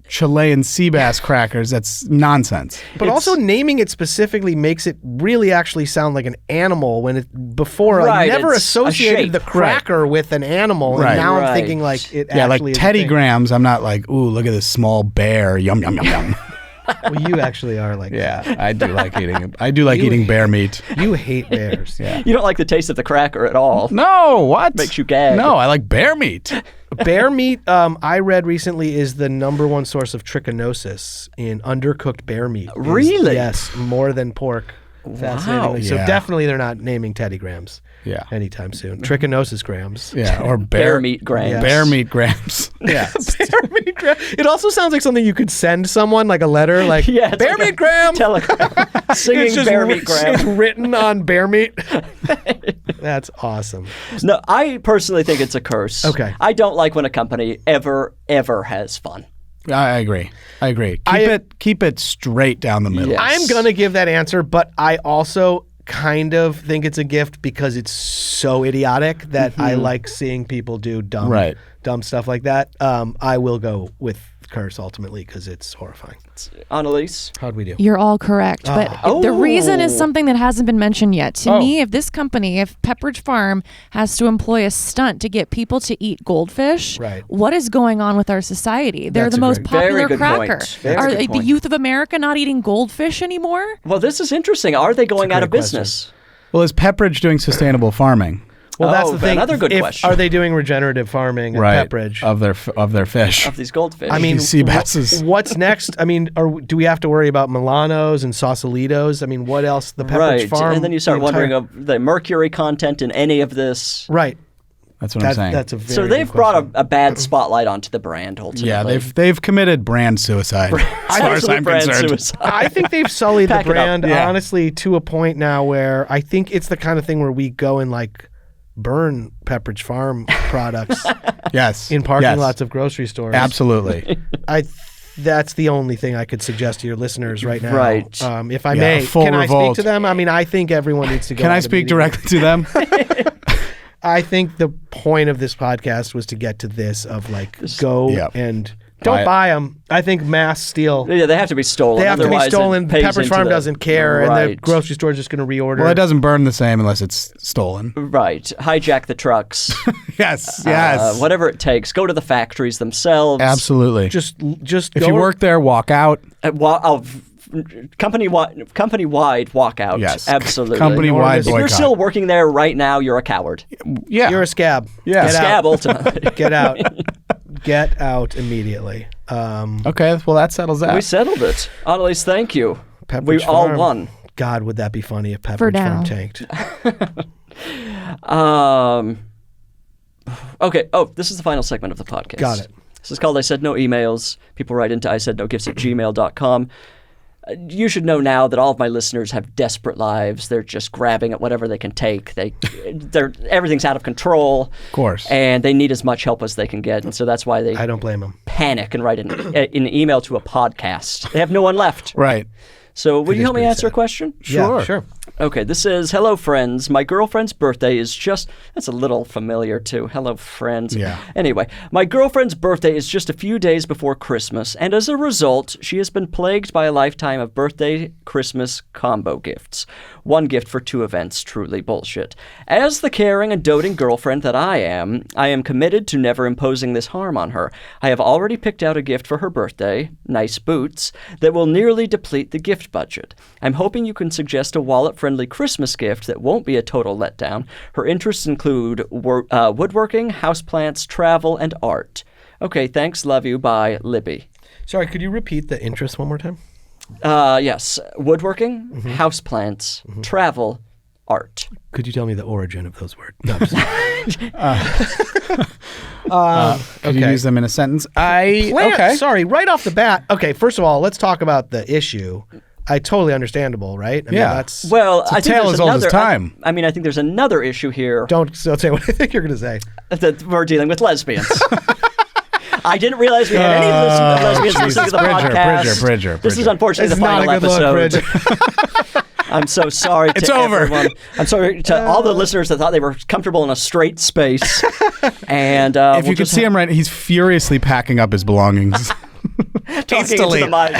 Chilean sea bass crackers. That's nonsense. But also naming it specifically makes it really actually sound like an animal when before I Right, never it's a associated shape. the cracker with an animal, Right. and now I'm Right. thinking like it Yeah, like actually is a Teddy thing. Grahams, I'm not like, ooh, look at this small bear. Yum, yum, yum, yum. Well, you actually are like Yeah, I do like eating bear meat. you hate bears. Yeah. You don't like the taste of the cracker at all. No, what? Makes you gag. No, I like bear meat. Bear meat, I read recently, is the #1 source of trichinosis in undercooked bear meat. Really? Yes, more than pork. Fascinatingly. So Yeah. definitely they're not naming Teddy Grahams Yeah. anytime soon. Trichinosis grams. Yeah, or Bear meat grams. Yeah. Bear meat grams. Yeah. Bear meat gram. It also sounds like something you could send someone, like a letter, like Yeah, it's bear like a meat gram. Telegram. Singing It's just bear meat grams. It's written on bear meat. That's awesome. No, I personally think it's a curse. Okay. I don't like when a company ever has fun. I agree. Keep it straight down the middle. Yeah. I'm gonna give that answer, but I also kind of think it's a gift because it's so idiotic that I like seeing people do dumb stuff like that. I will go with curse ultimately because it's horrifying. Annalise? How'd we do? You're all correct. But the reason is something that hasn't been mentioned yet. To me, if Pepperidge Farm has to employ a stunt to get people to eat goldfish, Right. what is going on with our society? They're That's the a most very popular good cracker. point. Very Are good the point. youth of America not eating goldfish anymore? Well, this is interesting. Are they going out of great question. business? Well, is Pepperidge doing sustainable farming? Well, that's Oh, the thing. another good question. Are they doing regenerative farming at Pepperidge? Of their fish. Of these goldfish? I mean, These sea basses. what's next? I mean, do we have to worry about Milanos and Sausalitos? I mean, what else? The Pepperidge right. Farm. And then you start the entire- wondering of the mercury content in any of this. Right. That's what I'm saying. That's a very So good they've brought question. a bad spotlight onto the brand ultimately. yeah, they've committed brand suicide. As far as Absolute I'm brand concerned. suicide. I think they've sullied the Pack it up. brand, Yeah. honestly, to a point now where I think it's the kind of thing where we go and like burn Pepperidge Farm products Yes. in parking Yes. lots of grocery stores. Absolutely. That's the only thing I could suggest to your listeners right now. Right. If I Yeah, may, a full can I speak revolt. to them? I mean, I think everyone needs to go. Can I out speak immediately. directly to them? I think the point of this podcast was to get to this of like go Yep. and don't buy them. I think mass steal. Yeah, they have to be stolen. They have to be otherwise it stolen. pays Pepperidge into Farm the- doesn't care, and the Right. grocery store is just going to reorder. Well, it doesn't burn the same unless it's stolen. Right. Hijack the trucks. Yes. Yes. Whatever it takes. Go to the factories themselves. Absolutely. Just if go. you work there, walk out. Company-wide walkout. Yes. Absolutely. Company-wide If you're boycott. still working there right now, you're a coward. Yeah. You're a scab. Yeah. Get Scab, out. ultimately. Get out. Get out immediately. Okay. Well, that settles that. We settled it. Annalise, thank you. Pepperidge We all Farm. won. God, would that be funny if Pepperidge Farm now. tanked? Okay. Oh, this is the final segment of the podcast. Got it. This is called I Said No Emails. People write into I Said No Gifts at gmail.com. You should know now that all of my listeners have desperate lives. They're just grabbing at whatever they can take. Everything's out of control. Of course. And they need as much help as they can get. And so that's why they I don't blame them. panic and write an email to a podcast. They have no one left. Right. So will you help me pretty answer a sad. question? Yeah, sure. Okay, this says, hello, friends. My girlfriend's birthday is just... That's a little familiar, too. Hello, friends. Yeah. Anyway, my girlfriend's birthday is just a few days before Christmas, and as a result, she has been plagued by a lifetime of birthday, Christmas combo gifts. One gift for two events. Truly bullshit. As the caring and doting girlfriend that I am committed to never imposing this harm on her. I have already picked out a gift for her birthday, nice boots, that will nearly deplete the gift budget. I'm hoping you can suggest a wallet-friendly Christmas gift that won't be a total letdown. Her interests include woodworking, houseplants, travel, and art. Okay, thanks, love you, bye, Libby. Sorry, could you repeat the interest one more time? Yes, woodworking, houseplants, travel, art. Could you tell me the origin of those words? No, I'm just- Could you use them in a sentence? Okay. Sorry, right off the bat. Okay, first of all, let's talk about the issue. Totally understandable, right? I mean, Yeah. that's Well, It's a I think tale there's as old as another. time. I mean, I think there's another issue here don't say what I think you're going to say. that we're dealing with lesbians. I didn't realize we had any lesbians listening to the podcast. Bridger. This is unfortunately It's the not final a good episode. look, Bridger. I'm so sorry to It's over. everyone. I'm sorry to all the listeners that thought they were comfortable in a straight space. And If you could see him right, he's furiously packing up his belongings. hastily, into the mic,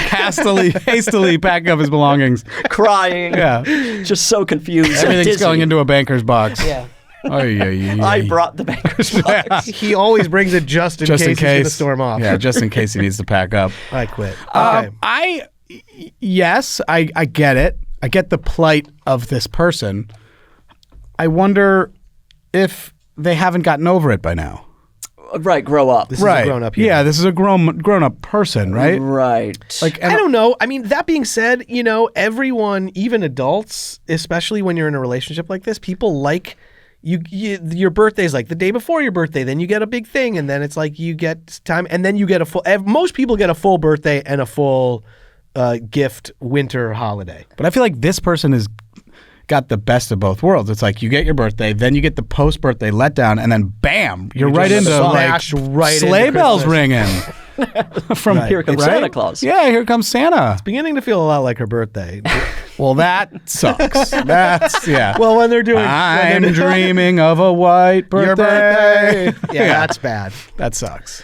hastily packing up his belongings. crying, Yeah. just so confused. and Everything's dizzy. going into a banker's box. Yeah. I I brought the banker's box. He always brings it just in case he's going to storm off. Yeah, just in case he needs to pack up. I quit. Okay. Yes, I get it. I get the plight of this person. I wonder if they haven't gotten over it by now. Right, grow up. This is a grown-up human. Yeah, this is a grown up person, right? Right. Like, I don't know. I mean, that being said, everyone, even adults, especially when you're in a relationship like this, people like your birthday's like the day before your birthday, then you get a big thing, and then it's like you get time, and then you get most people get a full birthday and a full gift winter holiday. But I feel like this person has got the best of both worlds. It's like you get your birthday, then you get the post-birthday letdown, and then bam, you're right into smash right sleigh into bells Christmas. ringing. From Here comes Santa Claus. Yeah, here comes Santa. Beginning to feel a lot like her birthday. Well, that sucks. Yeah. Well, when they're doing I'm dreaming of a white birthday. your birthday. Yeah, that's bad. That sucks.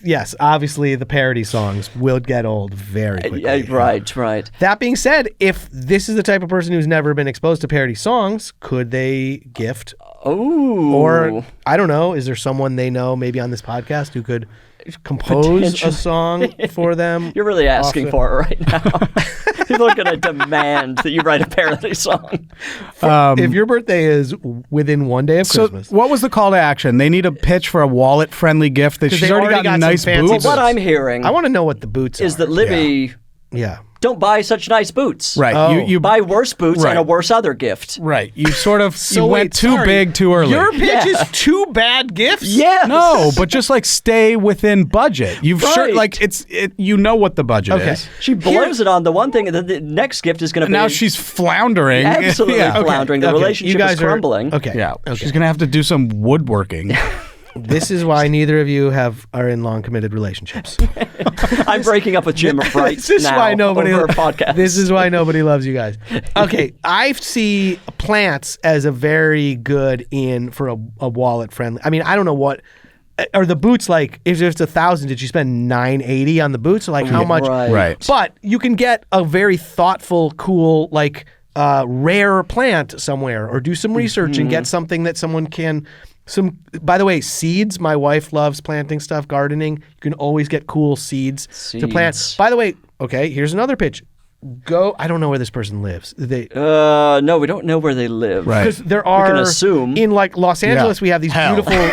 Yes, obviously the parody songs will get old very quickly. Right. That being said, if this is the type of person who's never been exposed to parody songs, could they gift? Oh. Or, I don't know, is there someone they know maybe on this podcast who could compose a song for them? You're really asking for it right now. People are going to demand that you write a parody song. If your birthday is within one day of Christmas. So, what was the call to action? They need a pitch for a wallet-friendly gift that she's they already already got got some nice fancy boots. What I'm hearing I want to know what the boots is are. that Libby Yeah. don't buy such nice boots. Right. Oh. You Buy worse boots Right. and a worse other gift. Right. You sort of So you wait, went too sorry. big too early. Your pitch Yeah. is two bad gifts? Yes. No, but just like stay within budget. You've sure Right. like you know what the budget Okay. is. She blows it on the one thing, and then the next gift is going to be Now she's floundering. absolutely Yeah. floundering. The Okay, relationship you guys is crumbling. Okay. Yeah. Okay. She's gonna have to do some woodworking. This is why neither of you are in long committed relationships. I'm breaking up with Jim right This is now why nobody over a podcast. This is why nobody loves you guys. Okay, I see plants as a very good in for a wallet friendly. I mean, I don't know what are the boots like. If it's 1,000, did you spend $980 on the boots? Or like how much? Right. But you can get a very thoughtful, cool, like rare plant somewhere, or do some research and get something that someone can. By the way, seeds. My wife loves planting stuff, gardening. You can always get cool seeds to plant. Seeds. By the way, okay, here's another pitch. I don't know where this person lives. No, we don't know where they live. Right. Because there are can assume. in like Los Angeles, we have these Hell. beautiful.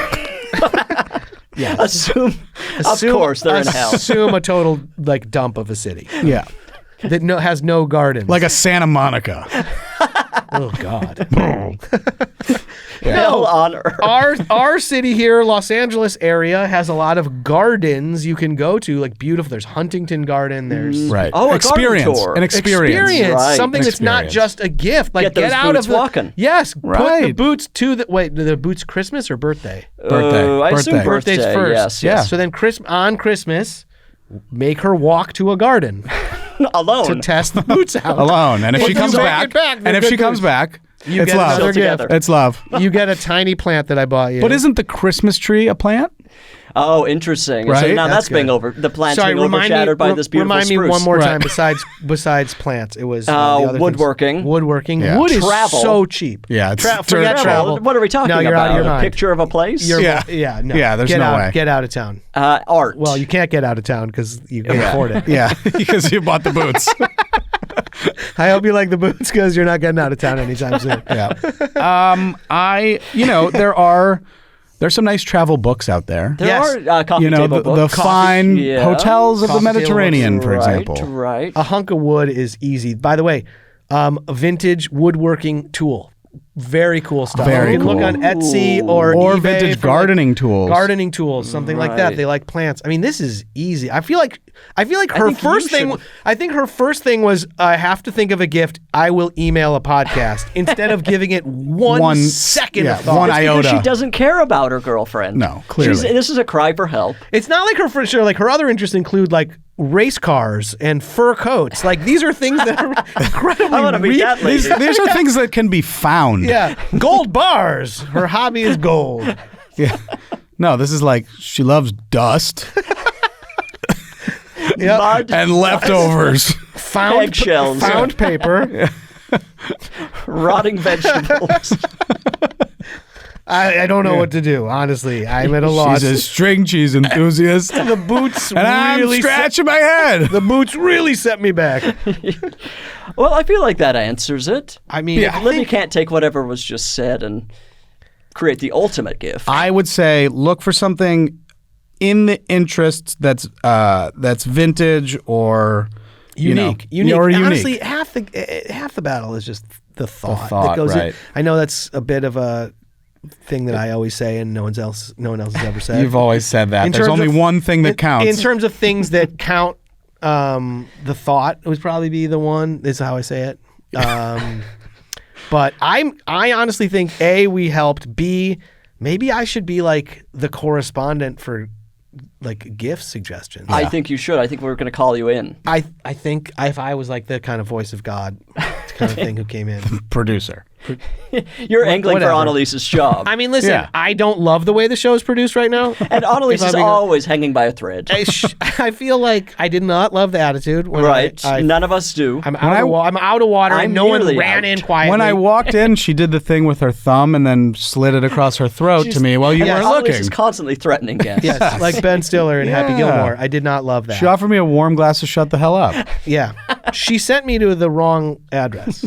Assume, of course, they're in hell. Assume a total like dump of a city Yeah. that has no gardens. Like a Santa Monica. Oh God. Hell on earth. Our city here, Los Angeles area, has a lot of gardens you can go to, like beautiful. There's Huntington Garden. There's Right. Oh, a experience. garden tour. An experience. Right. Something that's not Experience. just a gift. Like Get those out boots of the walking. Yes, put the Right. boots to the boots Christmas or birthday. Birthday. I assume Birthday. Birthday's birthday. first. Yes, Yeah. yes. So then on Christmas, make her walk to a garden Alone. to test the boots out. Alone. And if Well, she you comes bring back, it back, they're and if good she comes boots. back, You it's get love. another gift. Together. It's love. You get a tiny plant that I bought you. But isn't the Christmas tree a plant? Oh, interesting. So Right? now That's that's being good. the plant's Sorry, being overshadowed by this beautiful remind me spruce. one more time. Right. Besides plants, it was the other things. woodworking. Woodworking. Yeah. Wood is Travel. so cheap. Yeah, it's forget travel. What are we talking No, about? you're out of your A mind. picture of a place? Yeah. No. Yeah, there's get no out, way. Get out of town. Art. Well, you can't get out of town because you can't afford it. Yeah, because you bought the boots. I hope you like the boots because you're not getting out of town anytime soon. Yeah. There's some nice travel books out there. There Yes. are coffee You know, table the books. fine yeah. hotels of the Coffee table Mediterranean, for right, example. Right. A hunk of wood is easy. By the way, a vintage woodworking tool. Very cool stuff. Very you can look cool. on Etsy or Or eBay vintage for, like, gardening tools. gardening tools, something like that. Right. They like plants. I mean, this is easy. I feel like her think first you thing. should- I think her first thing was, I have to think of a gift. I will email a podcast instead of giving it one second yeah, of thought. one It's- iota. Because she doesn't care about her girlfriend. No, clearly. This is a cry for help. It's not like her for sure. Like her other interests include like race cars and fur coats. Like these are things that are incredibly. I want to meet that lady. These are things that can be found. Yeah, gold bars. Her hobby is gold. Yeah. No, this is like she loves dust Yep. Mud, and leftovers. Found eggshells. Found paper. rotting vegetables. I don't know what to do. Honestly, I'm at a loss. She's a string cheese enthusiast. The boots And I'm really scratching my head. the boots really set me back. Well, I feel like that answers it. I mean, Yeah. I Libby think- can't take whatever was just said and create the ultimate gift. I would say look for something in the interests that's vintage or unique. you know, or Honestly, unique. half the battle is just the thought, thought, that goes in. right. I know that's a bit of a thing that I always say, and no one else has ever said. You've always said that. In There's terms only of- one thing that counts. In terms of things that count, the thought would probably be the one. This is how I say it. But I honestly think A, we helped. B, maybe I should be like the correspondent for like gift suggestions. I think you should. I think we're going to call you in. I think if I was like the kind of voice of God kind of thing who came in. Producer. You're angling whatever. for Annalise's job. I mean, listen, Yeah. I don't love the way the show is produced right now. And Annalise If is I'm being- always hanging by a thread. I feel like I did not love the attitude. When Right. I, None of us do. I'm out of water, I'm and no one nearly ran out. in quietly. When I walked in, she did the thing with her thumb and then slid it across her throat to me while you weren't Annalise looking. is constantly threatening guests. Yes, like Ben Stiller and Happy Yeah. Gilmore. I did not love that. She offered me a warm glass of shut the hell up. Yeah. She sent me to the wrong address.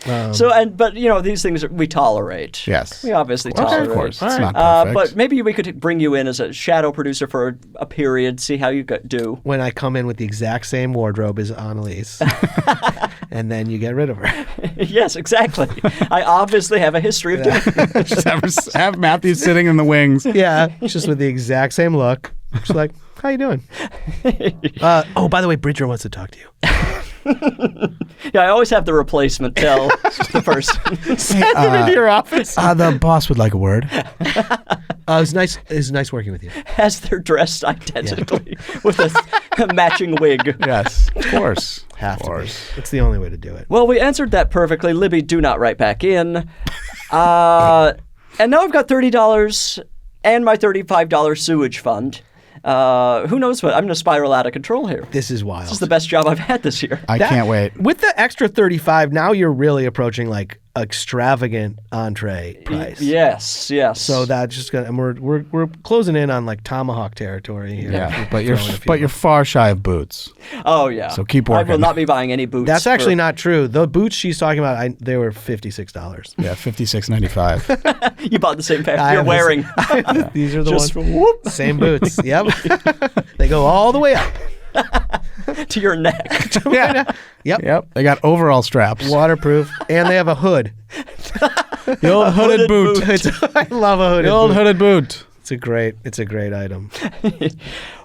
But you know, these things we tolerate. Yes. We obviously tolerate. Of course. It's not perfect. But maybe we could bring you in as a shadow producer for a period, see how you do. When I come in with the exact same wardrobe as Annalise. And then you get rid of her. Yes, exactly. I obviously have a history of doing it. Just have Matthew sitting in the wings. Yeah, just with the exact same look. She's like, how you doing? Oh, by the way, Bridger wants to talk to you. Yeah, I always have the replacement tell the person. Send him into your office. The boss would like a word. It was nice. It was nice working with you. As they're dressed identically with a matching wig. Yes, of course. Have to be. It's the only way to do it. Well, we answered that perfectly. Libby, do not write back in. And now I've got $30 and my $35 sewage fund. Who knows what? I'm going to spiral out of control here. This is wild. This is the best job I've had this year. I can't wait. With the extra 35, now you're really approaching like extravagant entree price. Yes, yes. So that's just gonna, and we're closing in on like tomahawk territory here. Yeah, We're throwing a few you're far shy of boots. Oh, yeah. So keep I will working. not be buying any boots. That's actually not true. The boots she's talking about, they were $56. Yeah, $56.95. You bought the same pair I you're have wearing. These are the Just ones. whoop Same boots. Yep. They go all the way up. to your neck. Yeah. Yep. Yep. They got overall straps. Waterproof, and they have a hood. The old hooded boot. I love a hooded The old boot. hooded boot. It's a great item.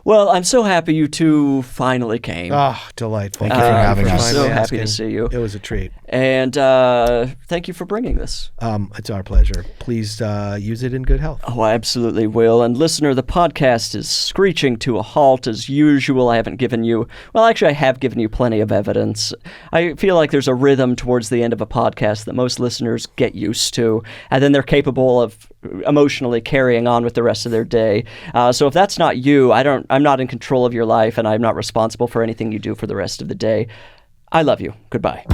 Well, I'm so happy you two finally came. Oh, delightful. Thank you for having I'm us. so Finally happy to asking. see you. It was a treat. And thank you for bringing this. It's our pleasure. Please use it in good health. Oh, I absolutely will. And listener, the podcast is screeching to a halt as usual. I have given you plenty of evidence. I feel like there's a rhythm towards the end of a podcast that most listeners get used to, and then they're capable of emotionally carrying on with the rest of their day. So if that's not you, I'm not in control of your life, and I'm not responsible for anything you do for the rest of the day. I love you. Goodbye.